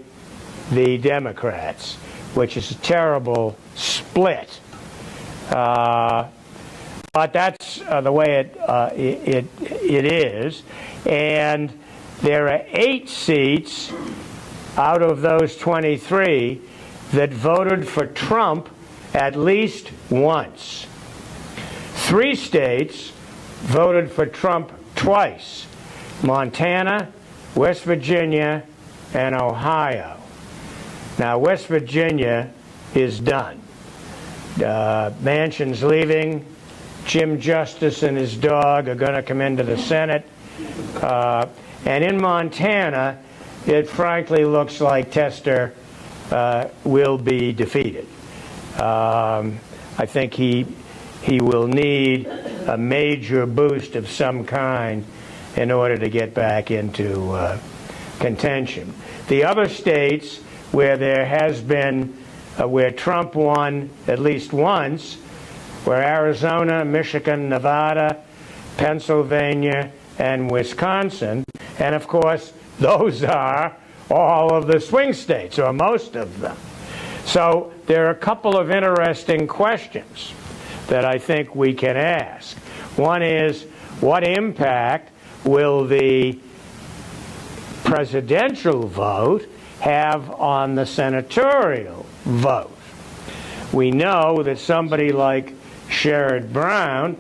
the Democrats, which is a terrible split. But that's the way it is. And there are 8 seats out of those 23 that voted for Trump at least once. 3 states voted for Trump twice: Montana, West Virginia, and Ohio. Now, West Virginia is done. Manchin's leaving. Jim Justice and his dog are going to come into the Senate. And in Montana, it frankly looks like Tester will be defeated. I think he will need a major boost of some kind in order to get back into contention. The other states where there has been, where Trump won at least once, were Arizona, Michigan, Nevada, Pennsylvania, and Wisconsin. And of course, those are all of the swing states, or most of them. So there are a couple of interesting questions that I think we can ask. One is, what impact will the presidential vote have on the senatorial vote? We know that somebody like Sherrod Brown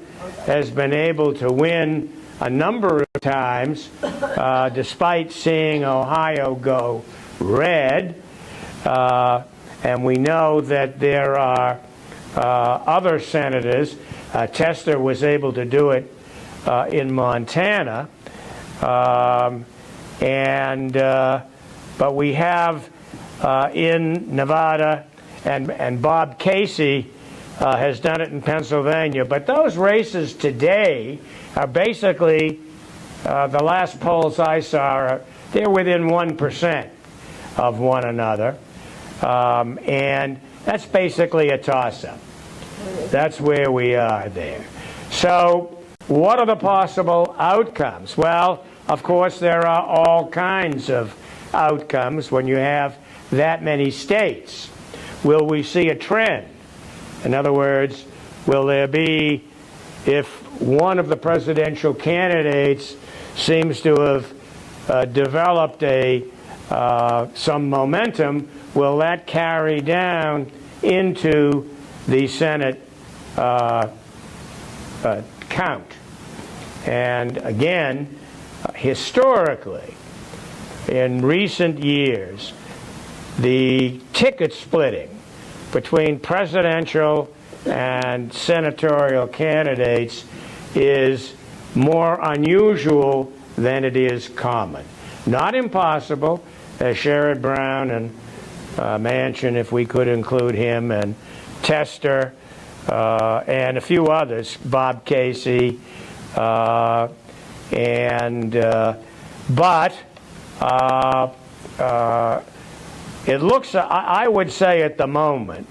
has been able to win a number of times despite seeing Ohio go red. And we know that there are other senators. Tester was able to do it in Montana. But we have in Nevada, and Bob Casey has done it in Pennsylvania. But those races today are basically, the last polls I saw, they're within 1% of one another. And that's basically a toss-up. That's where we are there. So what are the possible outcomes? Well, of course, there are all kinds of outcomes when you have that many states. Will we see a trend? In other words, will there be, if one of the presidential candidates seems to have developed some momentum, will that carry down into the Senate count? And again, historically, in recent years, the ticket splitting between presidential and senatorial candidates is more unusual than it is common. Not impossible, as Sherrod Brown and Manchin, if we could include him, and Tester, and a few others, Bob Casey, but it looks, I would say at the moment,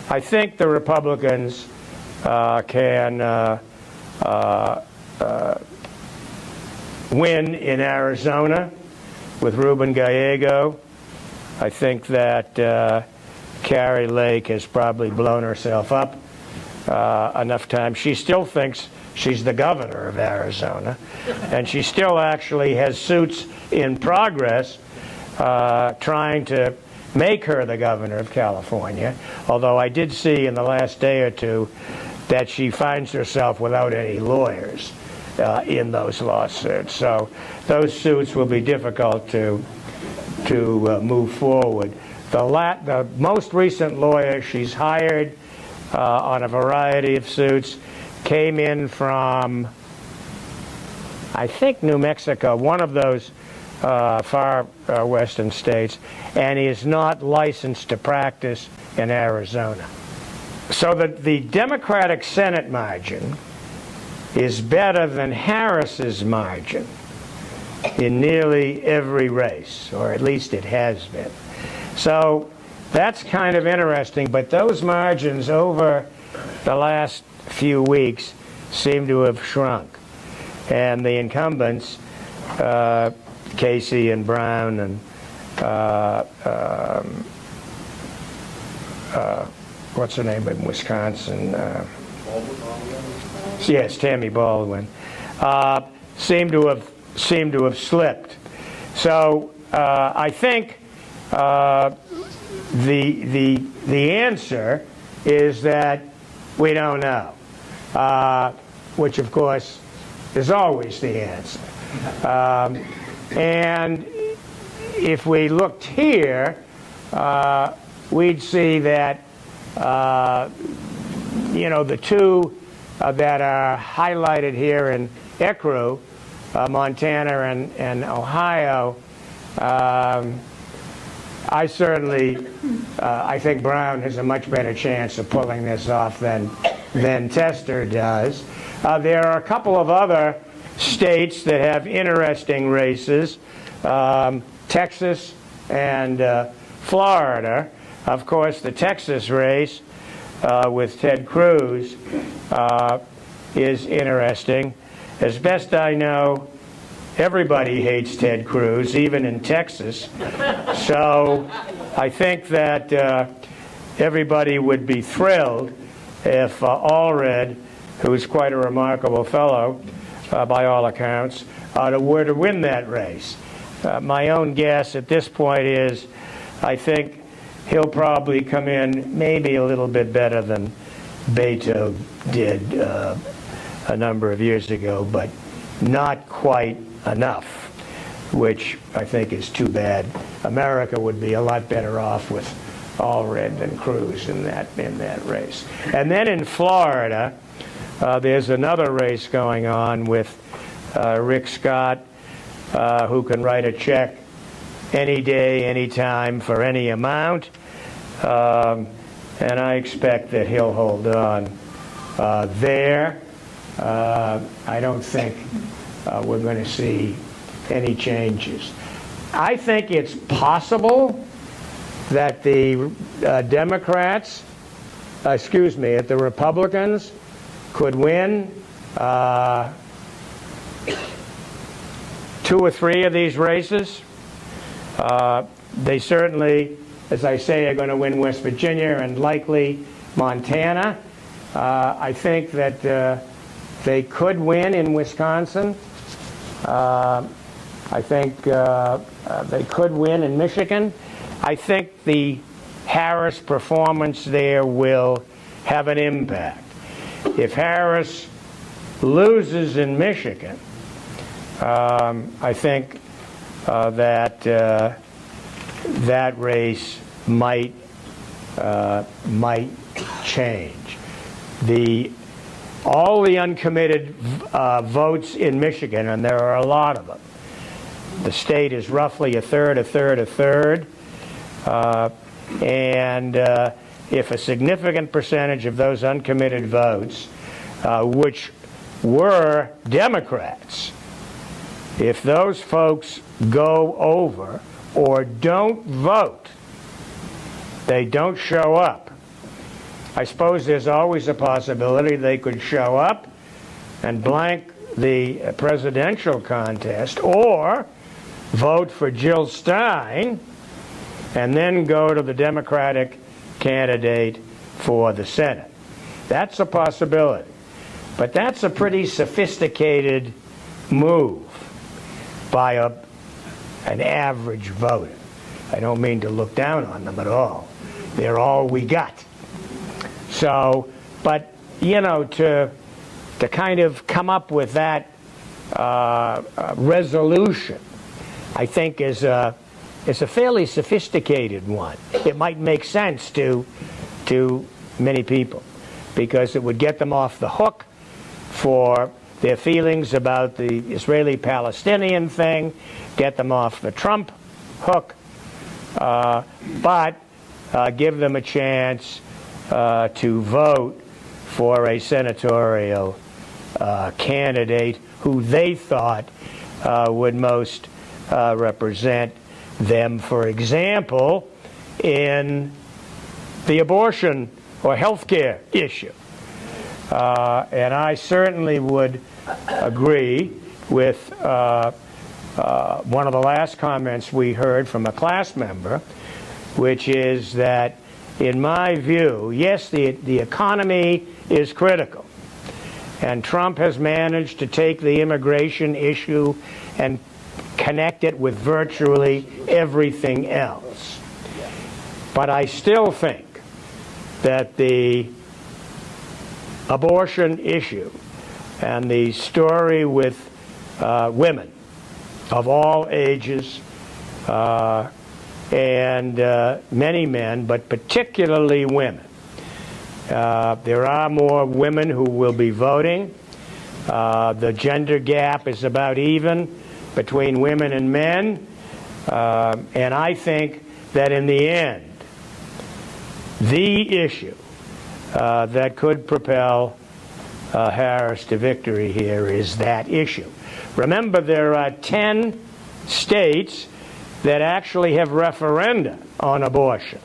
I think the Republicans can win in Arizona with Ruben Gallego. I think that Carrie Lake has probably blown herself up enough times. She still thinks she's the governor of Arizona, and she still actually has suits in progress trying to make her the governor of California, although I did see in the last day or two that she finds herself without any lawyers in those lawsuits. So those suits will be difficult to move forward. The most recent lawyer she's hired on a variety of suits came in from, I think, New Mexico, one of those far western states, and he is not licensed to practice in Arizona. So that the Democratic Senate margin is better than Harris's margin in nearly every race, or at least it has been. So that's kind of interesting, but those margins over the last few weeks seem to have shrunk. And the incumbents, Casey and Brown and what's her name in Wisconsin? Yes, Tammy Baldwin, seem to have slipped. So I think the answer is that we don't know, which of course is always the answer. And if we looked here, we'd see that the two that are highlighted here in ICRU, Montana and Ohio, I think Brown has a much better chance of pulling this off than Tester does. There are a couple of other states that have interesting races, Texas and Florida. Of course, the Texas race with Ted Cruz is interesting. As best I know, everybody hates Ted Cruz, even in Texas. So I think that everybody would be thrilled if Allred, who's quite a remarkable fellow by all accounts, were to win that race. My own guess at this point is I think he'll probably come in maybe a little bit better than Beto did a number of years ago, but not quite enough, which I think is too bad. America would be a lot better off with Allred than Cruz in that race. And then in Florida, there's another race going on with Rick Scott, who can write a check any day, any time, for any amount. And I expect that he'll hold on there. I don't think we're going to see any changes. I think it's possible that the Democrats, that the Republicans could win 2 or 3 of these races. They certainly, as I say, are going to win West Virginia and likely Montana. I think that they could win in Wisconsin. I think they could win in Michigan. I think the Harris performance there will have an impact. If Harris loses in Michigan, I think that that race might change. All the uncommitted votes in Michigan, and there are a lot of them. The state is roughly a third. And if a significant percentage of those uncommitted votes, which were Democrats, if those folks go over or don't vote, they don't show up, I suppose there's always a possibility they could show up and blank the presidential contest or vote for Jill Stein and then go to the Democratic candidate for the Senate. That's a possibility. But that's a pretty sophisticated move by an average voter. I don't mean to look down on them at all. They're all we got. So, but, you know, to kind of come up with that resolution, I think is a fairly sophisticated one. It might make sense to many people because it would get them off the hook for their feelings about the Israeli-Palestinian thing, get them off the Trump hook, but give them a chance to vote for a senatorial candidate who they thought would most represent them, for example, in the abortion or health care issue. And I certainly would agree with one of the last comments we heard from a class member, which is that, in my view, yes, the economy is critical. And Trump has managed to take the immigration issue and connect it with virtually everything else. But I still think that the abortion issue and the story with women of all ages and many men, but particularly women. There are more women who will be voting. The gender gap is about even between women and men. And I think that in the end, the issue that could propel Harris to victory here is that issue. Remember, there are 10 states that actually have referenda on abortion.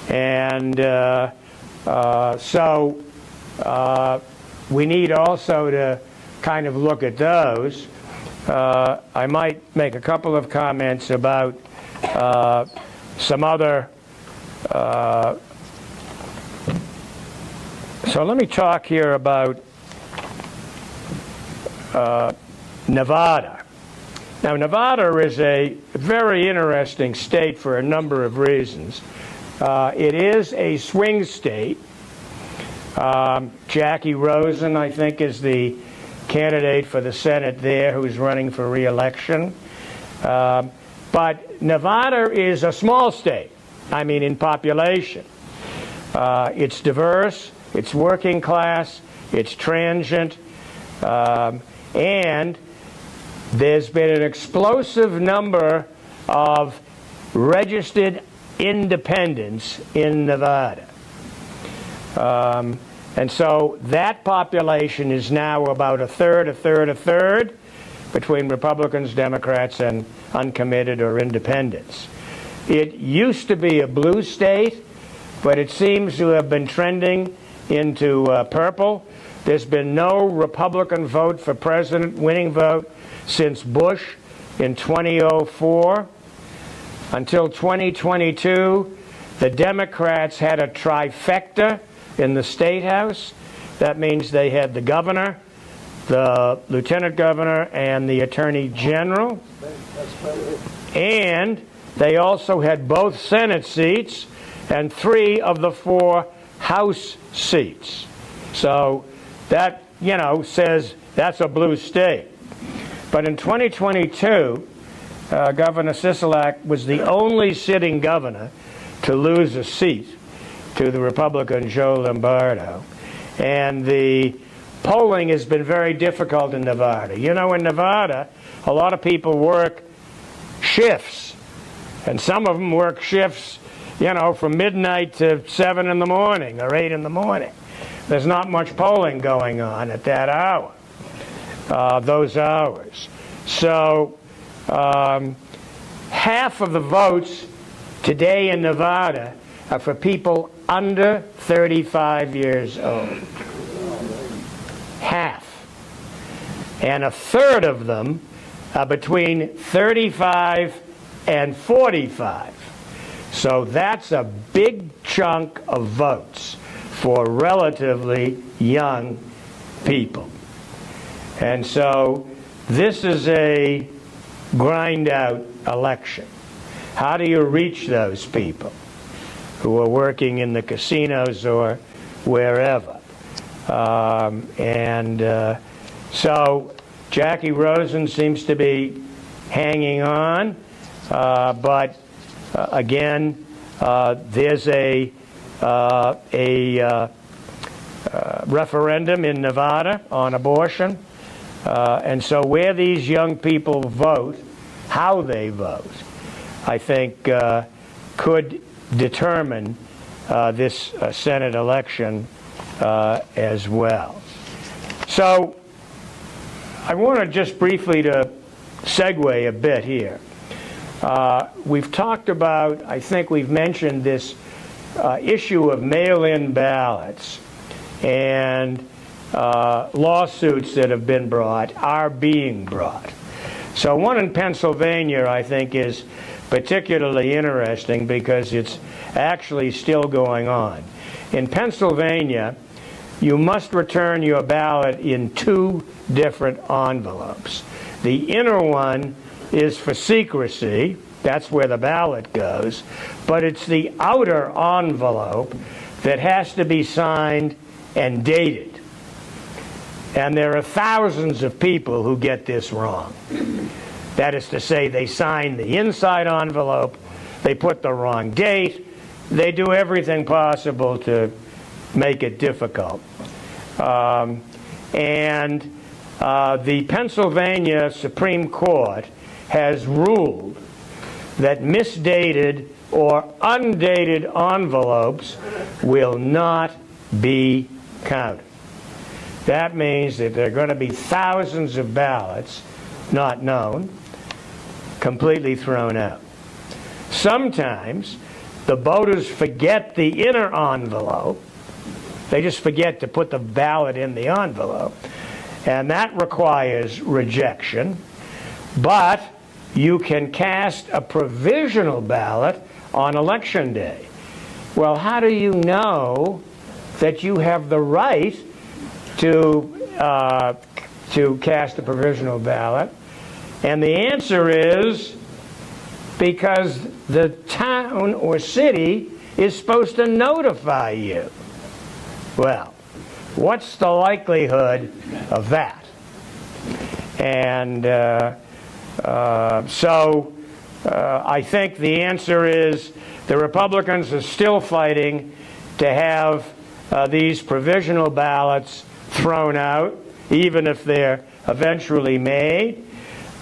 And so we need also to kind of look at those. I might make a couple of comments about some other. So let me talk here about Nevada. Now, Nevada is a very interesting state for a number of reasons. It is a swing state. Jackie Rosen, I think, is the candidate for the Senate there who's running for re-election. But Nevada is a small state, I mean in population. It's diverse, it's working class, it's transient, and there's been an explosive number of registered independents in Nevada. And so that population is now about a third between Republicans, Democrats, and uncommitted or independents. It used to be a blue state, but it seems to have been trending into purple. There's been no Republican vote for president, winning vote, since Bush in 2004. Until 2022, the Democrats had a trifecta in the State House. That means they had the governor, the lieutenant governor, and the attorney general. And they also had both Senate seats and 3 of the 4 House seats. So that, you know, says that's a blue state. But in 2022, Governor Sisolak was the only sitting governor to lose a seat to the Republican Joe Lombardo. And the polling has been very difficult in Nevada. You know, in Nevada, a lot of people work shifts. And some of them work shifts, you know, from midnight to 7 in the morning or 8 in the morning. There's not much polling going on at that hour, those hours. So half of the votes today in Nevada are for people under 35 years old. Half. And a third of them are between 35 and 45. So that's a big chunk of votes for relatively young people. And so this is a grind-out election. How do you reach those people who are working in the casinos or wherever? So Jackie Rosen seems to be hanging on, but again, there's a referendum in Nevada on abortion, and so where these young people vote, how they vote, I think could determine this Senate election as well. So I want to just briefly to segue a bit here. We've talked about, I think we've mentioned this issue of mail-in ballots, and lawsuits that have been brought are being brought. So one in Pennsylvania, I think, is particularly interesting because it's actually still going on. In Pennsylvania, you must return your ballot in 2 different envelopes. The inner one is for secrecy. That's where the ballot goes. But it's the outer envelope that has to be signed and dated. And there are thousands of people who get this wrong. That is to say, they sign the inside envelope, they put the wrong date, they do everything possible to make it difficult. The Pennsylvania Supreme Court has ruled that misdated or undated envelopes will not be counted. That means that there are going to be thousands of ballots not known, completely thrown out. Sometimes the voters forget the inner envelope. They just forget to put the ballot in the envelope. And that requires rejection. but you can cast a provisional ballot on election day. Well, how do you know that you have the right to cast a provisional ballot? And the answer is because the town or city is supposed to notify you. Well, what's the likelihood of that? And so I think the answer is the Republicans are still fighting to have these provisional ballots thrown out, even if they're eventually made.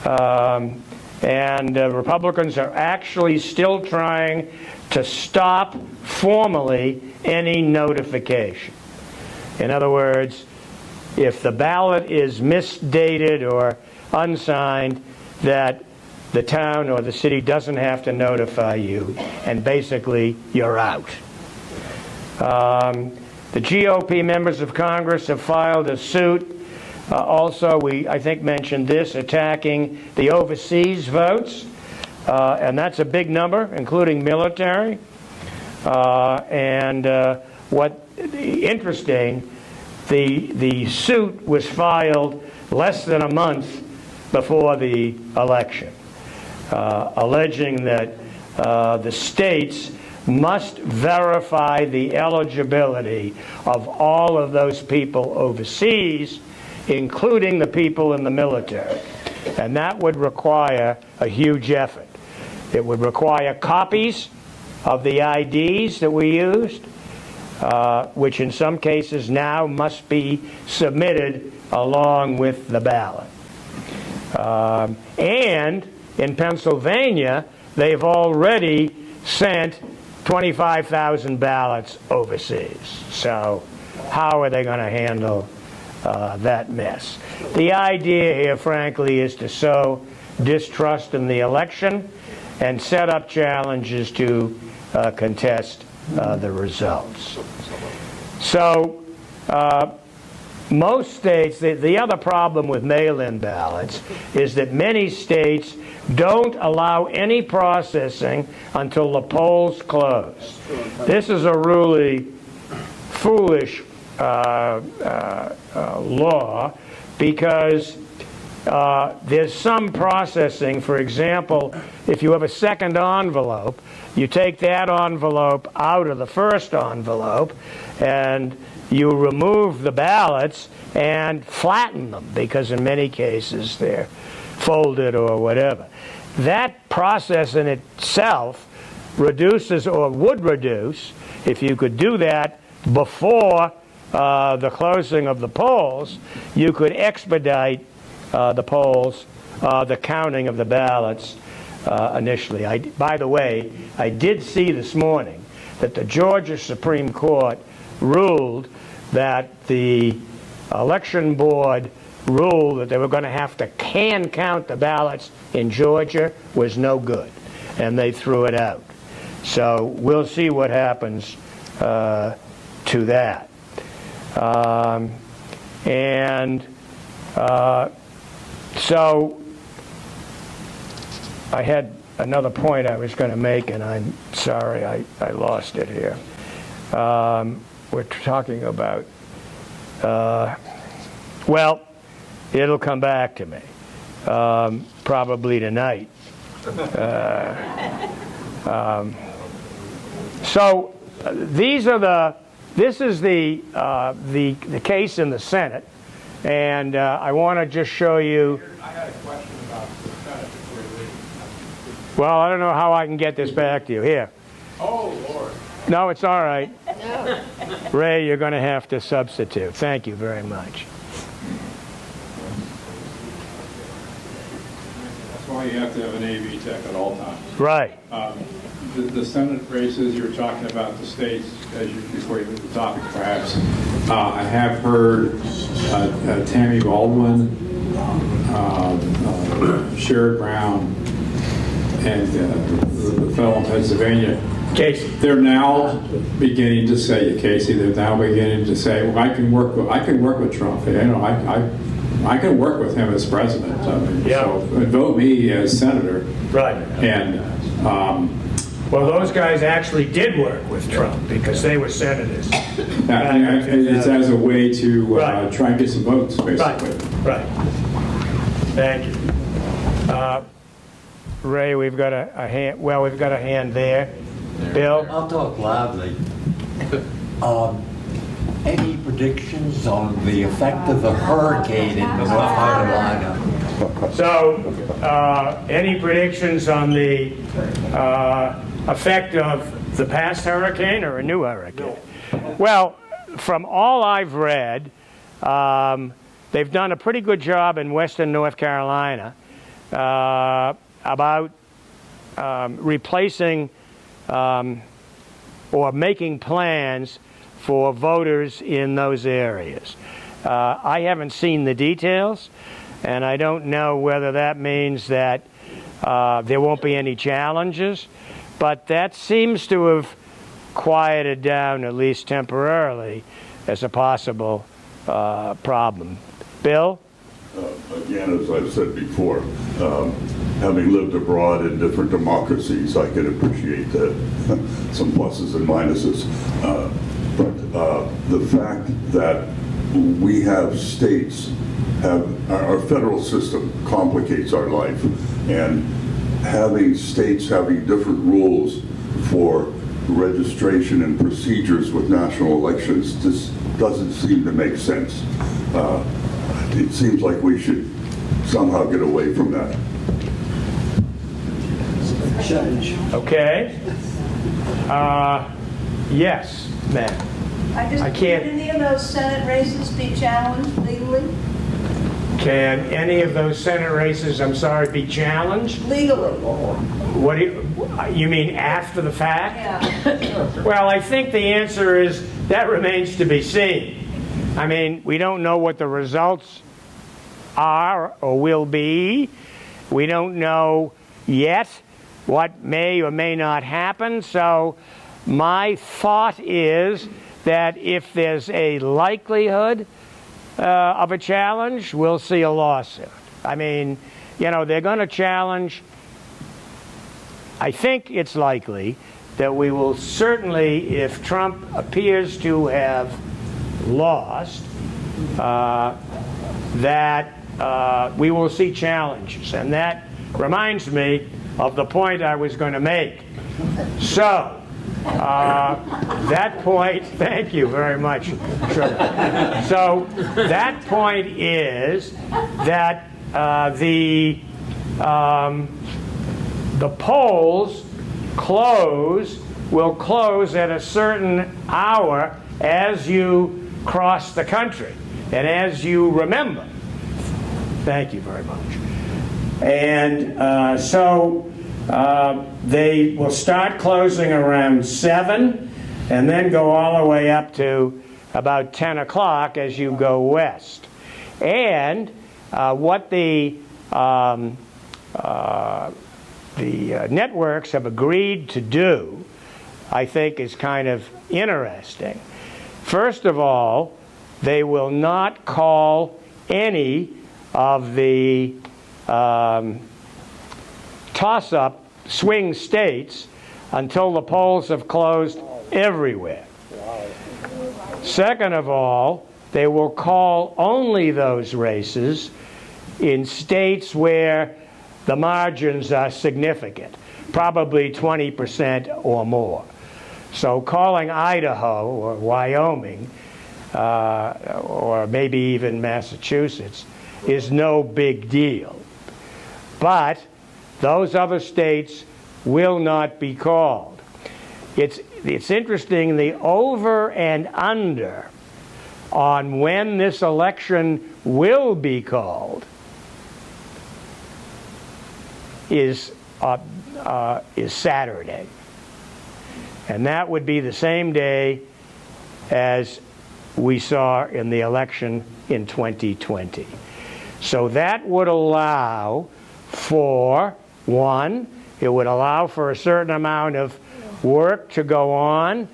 And Republicans are actually still trying to stop formally any notification. In other words, if the ballot is misdated or unsigned, that the town or the city doesn't have to notify you, and basically you're out. The GOP members of Congress have filed a suit. Also, I think, mentioned this, attacking the overseas votes, and that's a big number, including military. Interesting, the suit was filed less than a month before the election, alleging that the states must verify the eligibility of all of those people overseas, including the people in the military. And that would require a huge effort. It would require copies of the IDs that we used, which in some cases now must be submitted along with the ballot. And in Pennsylvania, they've already sent 25,000 ballots overseas. So how are they going to handle that mess? The idea here, frankly, is to sow distrust in the election and set up challenges to contest the results. So most states, the other problem with mail-in ballots is that many states don't allow any processing until the polls close. This is a really foolish law, because there's some processing. For example, if you have a second envelope, you take that envelope out of the first envelope and you remove the ballots and flatten them, because in many cases they're folded or whatever. That process in itself reduces, or would reduce, if you could do that before the closing of the polls, you could expedite the polls, the counting of the ballots initially. By the way, I did see this morning that the Georgia Supreme Court ruled that the election board rule that they were going to have to hand count the ballots in Georgia was no good, and they threw it out. So we'll see what happens to that. So I had another point I was going to make, and I'm sorry I lost it here. We're talking about, well, it'll come back to me, probably tonight. So this is the case in the Senate, and I want to just show you. I had a question about the Senate before you leave. Well, I don't know how I can get this back to you. Here. Oh, Lord. No, it's all right. No. Ray, you're going to have to substitute. Thank you very much. That's why you have to have an AV tech at all times. Right. The Senate races, you were talking about the states, before you move the topic perhaps. I have heard Tammy Baldwin, Sherrod Brown, and the fellow in Pennsylvania. Casey. They're now beginning to say, Casey, they're now beginning to say, well, I can work with Trump. You know, I can work with him as president. Yeah. So vote me as senator. Right. And well, those guys actually did work with Trump because they were senators. it's as a way to try and get some votes, basically. Right. Thank you. Ray, we've got a hand. Well, we've got a hand there. Bill? I'll talk loudly. Any predictions on the effect of the hurricane in North Carolina? So, any predictions on the effect of the past hurricane or a new hurricane? Well, from all I've read, they've done a pretty good job in western North Carolina about replacing or making plans for voters in those areas. I haven't seen the details, and I don't know whether that means that there won't be any challenges, but that seems to have quieted down, at least temporarily, as a possible problem. Bill? Again, as I've said before, having lived abroad in different democracies, I can appreciate some pluses and minuses. But the fact that we have states, our federal system complicates our life, and having states having different rules for registration and procedures with national elections just doesn't seem to make sense. It seems like we should somehow get away from that. Okay. Yes, ma'am. I can't. Can any of those Senate races be challenged legally? Can any of those Senate races, I'm sorry, be challenged? Legally. What do you mean after the fact? Yeah. Well, I think the answer is that remains to be seen. I mean, we don't know what the results are or will be. We don't know yet what may or may not happen. So my thought is that if there's a likelihood of a challenge, we'll see a lawsuit. I mean, you know, they're going to challenge. I think it's likely that we will certainly, if Trump appears to have lost, that we will see challenges. And that reminds me of the point I was going to make. So, that point, thank you very much. Sure. So, that point is that the polls will close at a certain hour as you cross the country and as you remember. Thank you very much. And so they will start closing around 7 and then go all the way up to about 10 o'clock as you go west. And what the networks have agreed to do, I think, is kind of interesting. First of all, they will not call any of the toss-up swing states until the polls have closed everywhere. Second of all, they will call only those races in states where the margins are significant, probably 20% or more. So calling Idaho or Wyoming or maybe even Massachusetts is no big deal. But those other states will not be called. It's interesting, the over and under on when this election will be called is Saturday. And that would be the same day as we saw in the election in 2020. So that would allow for, one, it would allow for a certain amount of work to go on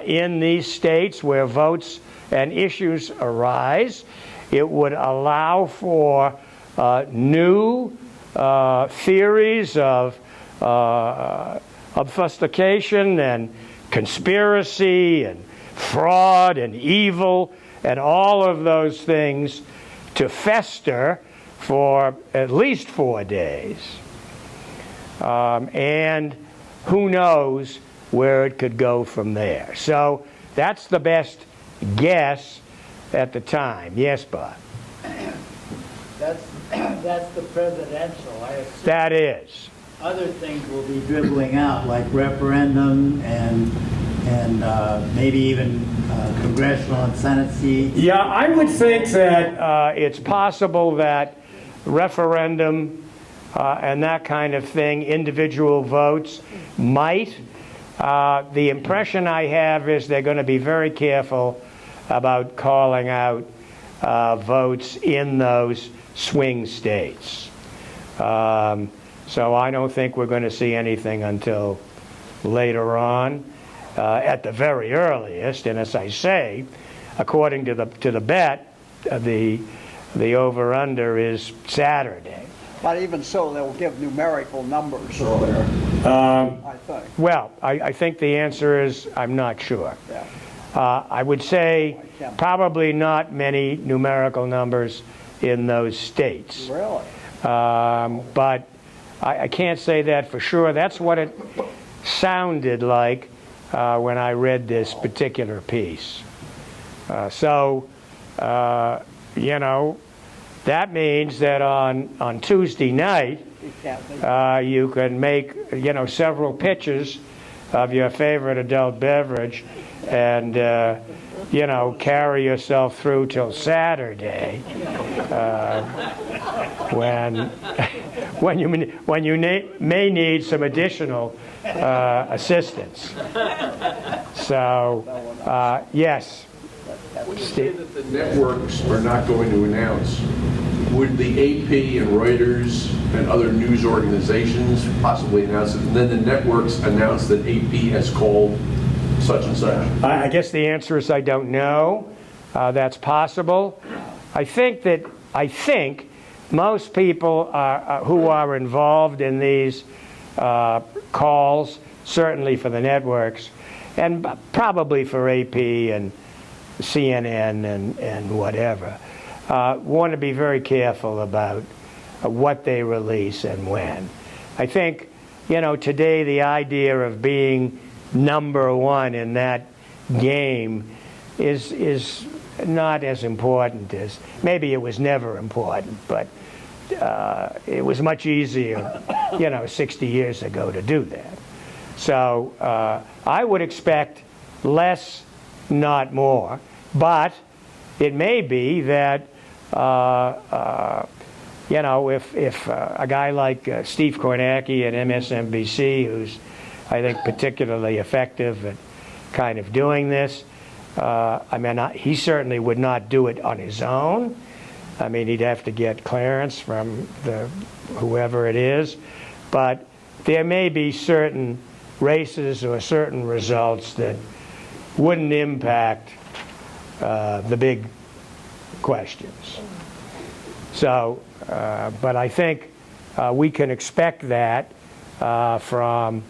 in these states where votes and issues arise. It would allow for new theories of obfuscation and conspiracy and fraud and evil and all of those things to fester for at least 4 days. And who knows where it could go from there. So that's the best guess at the time. Yes, Bob? That's the presidential, I assume. That is. Other things will be dribbling out, like referendum and maybe even congressional and Senate seats. Yeah, I would think that it's possible that referendum and that kind of thing, individual votes, might. The impression I have is they're going to be very careful about calling out votes in those swing states. So I don't think we're going to see anything until later on, at the very earliest. And as I say, according to the bet, the over/under is Saturday. But even so, they'll give numerical numbers earlier, I think. Well, I think the answer is I'm not sure. Yeah. I would say probably not many numerical numbers in those states. Really? But I can't say that for sure. That's what it sounded like when I read this particular piece. You know, that means that on Tuesday night, you can make, you know, several pitches of your favorite adult beverage and, you know, carry yourself through till Saturday when you may need some additional assistance. So, yes. When you say that the networks are not going to announce, would the AP and Reuters and other news organizations possibly announce it, and then the networks announce that AP has called such and such? I guess the answer is I don't know. That's possible. I think most people who are involved in these calls, certainly for the networks, and probably for AP and CNN and whatever, want to be very careful about what they release and when. I think, you know, today the idea of being number one in that game is not as important as, maybe it was never important, but it was much easier, you know, 60 years ago to do that. So I would expect less, not more, but it may be that you know, if a guy like Steve Kornacki at MSNBC, who's I think particularly effective at kind of doing this, I mean, he certainly would not do it on his own. I mean, he'd have to get clearance from whoever it is, but there may be certain races or certain results that wouldn't impact the big questions. So, but I think we can expect that from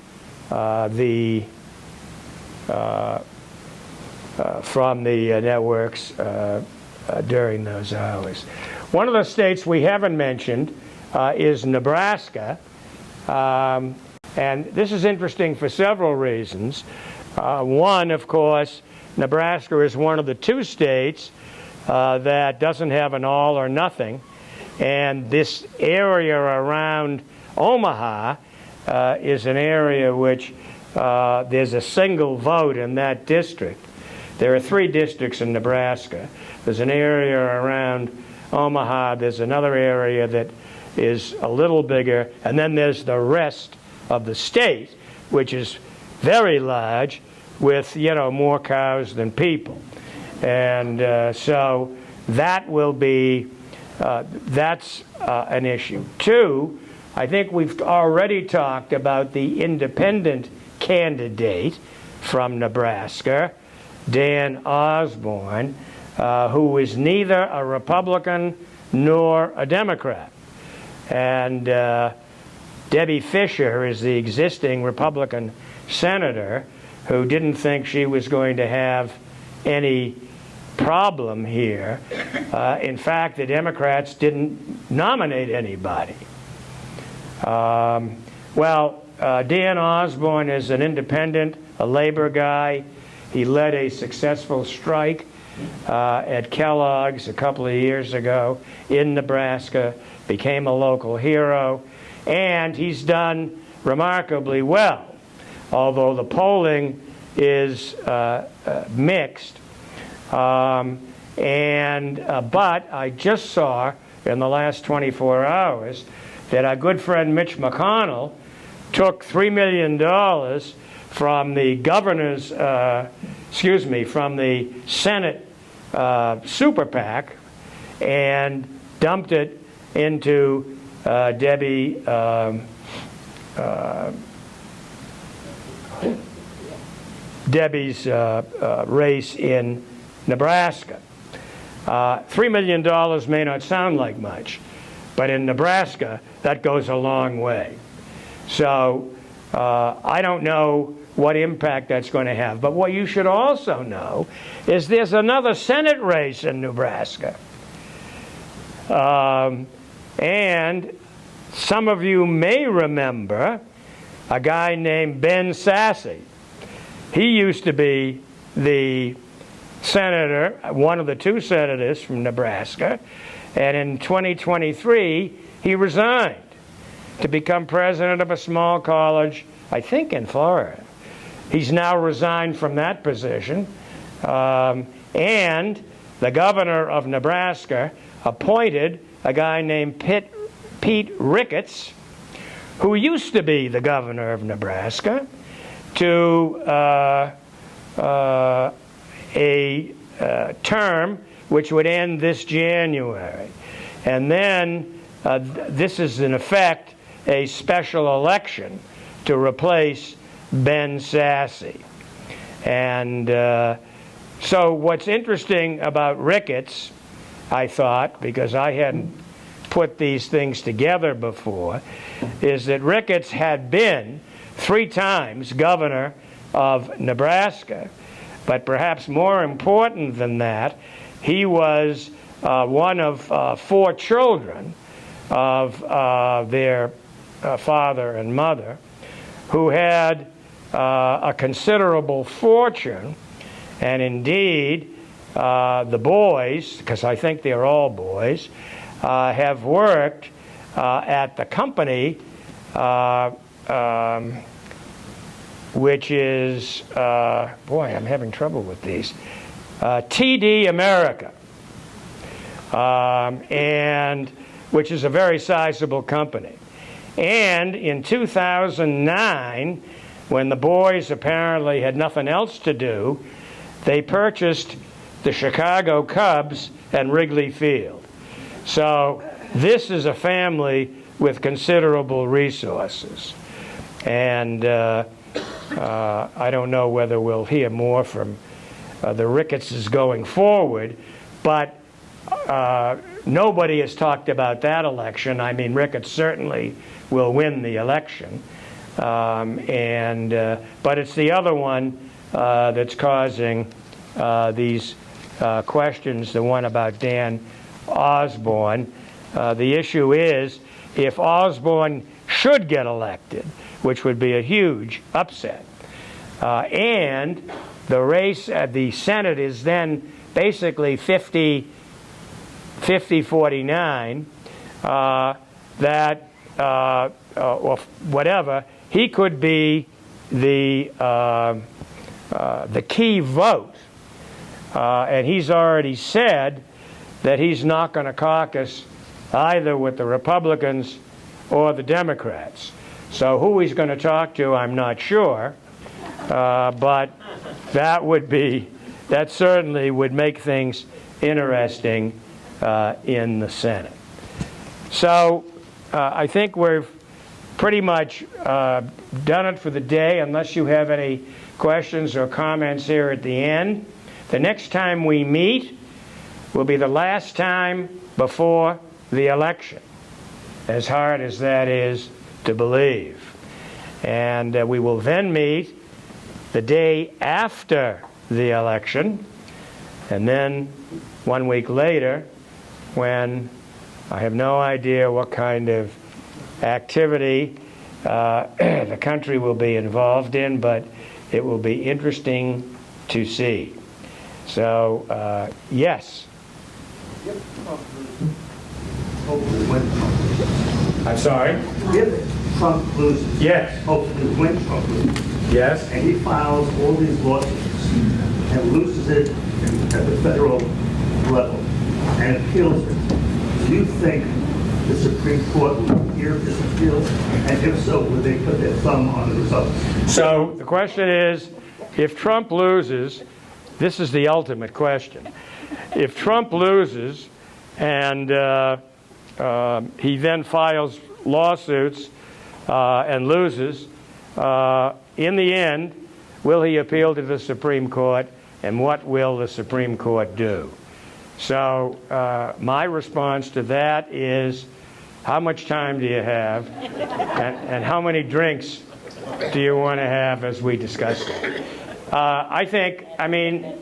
the networks during those hours. One of the states we haven't mentioned is Nebraska, and this is interesting for several reasons. One, of course, Nebraska is one of the two states that doesn't have an all or nothing, and this area around Omaha is an area which there's a single vote in that district. There are 3 districts in Nebraska. There's an area around Omaha, there's another area that is a little bigger, and then there's the rest of the state, which is very large, with, you know, more cows than people. And so that will be, that's an issue. 2, I think we've already talked about the independent candidate from Nebraska, Dan Osborne. who is neither a Republican nor a Democrat. And Debbie Fisher is the existing Republican senator who didn't think she was going to have any problem here. In fact, the Democrats didn't nominate anybody. Dan Osborne is an independent, a labor guy. He led a successful strike at Kellogg's a couple of years ago in Nebraska, became a local hero, and he's done remarkably well, although the polling is mixed. But I just saw in the last 24 hours that our good friend Mitch McConnell took $3 million from the governor's, from the Senate super PAC and dumped it into Debbie's race in Nebraska. $3 million may not sound like much, but in Nebraska, that goes a long way. So I don't know what impact that's going to have. But what you should also know is there's another Senate race in Nebraska. And some of you may remember a guy named Ben Sasse. He used to be the senator, one of the two senators from Nebraska, and in 2023 he resigned to become president of a small college, I think in Florida. He's now resigned from that position, and the governor of Nebraska appointed a guy named Pete Ricketts, who used to be the governor of Nebraska, to a term which would end this January. And then this is in effect a special election to replace Ben Sasse. And so what's interesting about Ricketts, I thought, because I hadn't put these things together before, is that Ricketts had been 3 times governor of Nebraska. But perhaps more important than that, he was one of 4 children of their father and mother, who had a considerable fortune. And indeed, the boys, because I think they're all boys, have worked at the company which is, boy, I'm having trouble with these, TD America, and which is a very sizable company. And in 2009, when the boys apparently had nothing else to do, they purchased the Chicago Cubs and Wrigley Field. So this is a family with considerable resources. And I don't know whether we'll hear more from the Rickettses going forward, but nobody has talked about that election. I mean, Ricketts certainly will win the election. But it's the other one that's causing these questions, the one about Dan Osborne. The issue is, if Osborne should get elected, which would be a huge upset, and the race at the Senate is then basically 50-49, or whatever, he could be the key vote. And he's already said that he's not going to caucus either with the Republicans or the Democrats. So who he's going to talk to, I'm not sure. But that certainly would make things interesting in the Senate. So I think we've pretty much done it for the day, unless you have any questions or comments here at the end. The next time we meet will be the last time before the election, as hard as that is to believe. And we will then meet the day after the election, and then 1 week later, when I have no idea what kind of activity the country will be involved in, but it will be interesting to see. So, yes. I'm sorry? If Trump loses, yes. Hopefully when Trump loses, yes. And he files all these lawsuits and loses it at the federal level and appeals it, do you think the Supreme Court will hear this appeal? And if so, will they put their thumb on the results? So the question is, if Trump loses, this is the ultimate question. If Trump loses and he then files lawsuits and loses, in the end, will he appeal to the Supreme Court, and what will the Supreme Court do? So my response to that is, how much time do you have, and how many drinks do you want to have as we discuss it? I mean,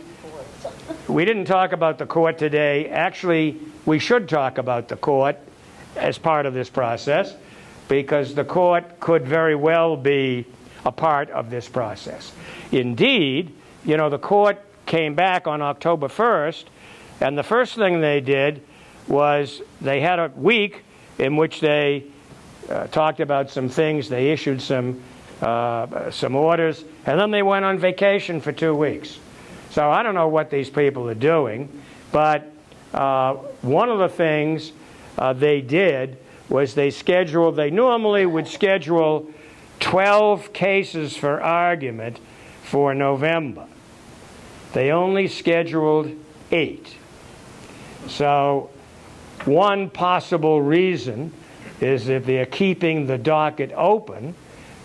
we didn't talk about the court today. Actually, we should talk about the court as part of this process, because the court could very well be a part of this process. Indeed, you know, the court came back on October 1st, and the first thing they did was they had a week in which they talked about some things. They issued some orders, and then they went on vacation for 2 weeks. So I don't know what these people are doing, but one of the things they did was they normally would schedule 12 cases for argument for November. They only scheduled 8. So one possible reason is that they're keeping the docket open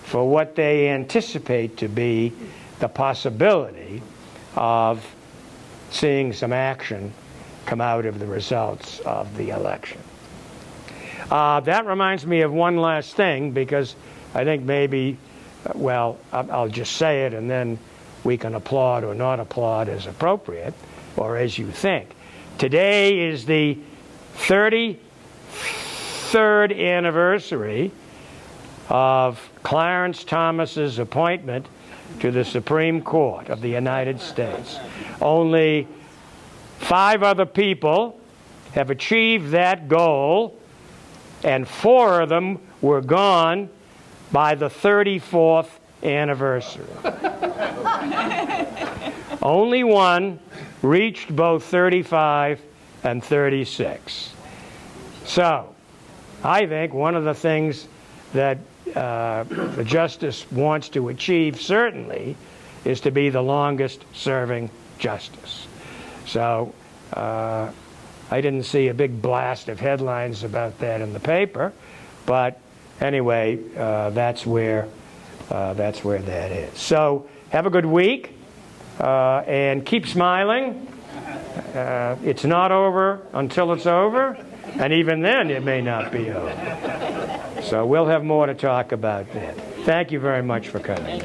for what they anticipate to be the possibility of seeing some action come out of the results of the election. That reminds me of one last thing, because I think maybe, well, I'll just say it and then we can applaud or not applaud as appropriate, or as you think. Today is the 33rd anniversary of Clarence Thomas's appointment to the Supreme Court of the United States. Only 5 other people have achieved that goal, and 4 of them were gone by the 34th anniversary. Only one reached both 35 and 36. So, I think one of the things that the justice wants to achieve, certainly, is to be the longest-serving justice. So, I didn't see a big blast of headlines about that in the paper, but anyway, that's where that is. So, have a good week, and keep smiling. It's not over until it's over, and even then it may not be over. So we'll have more to talk about then. Thank you very much for coming.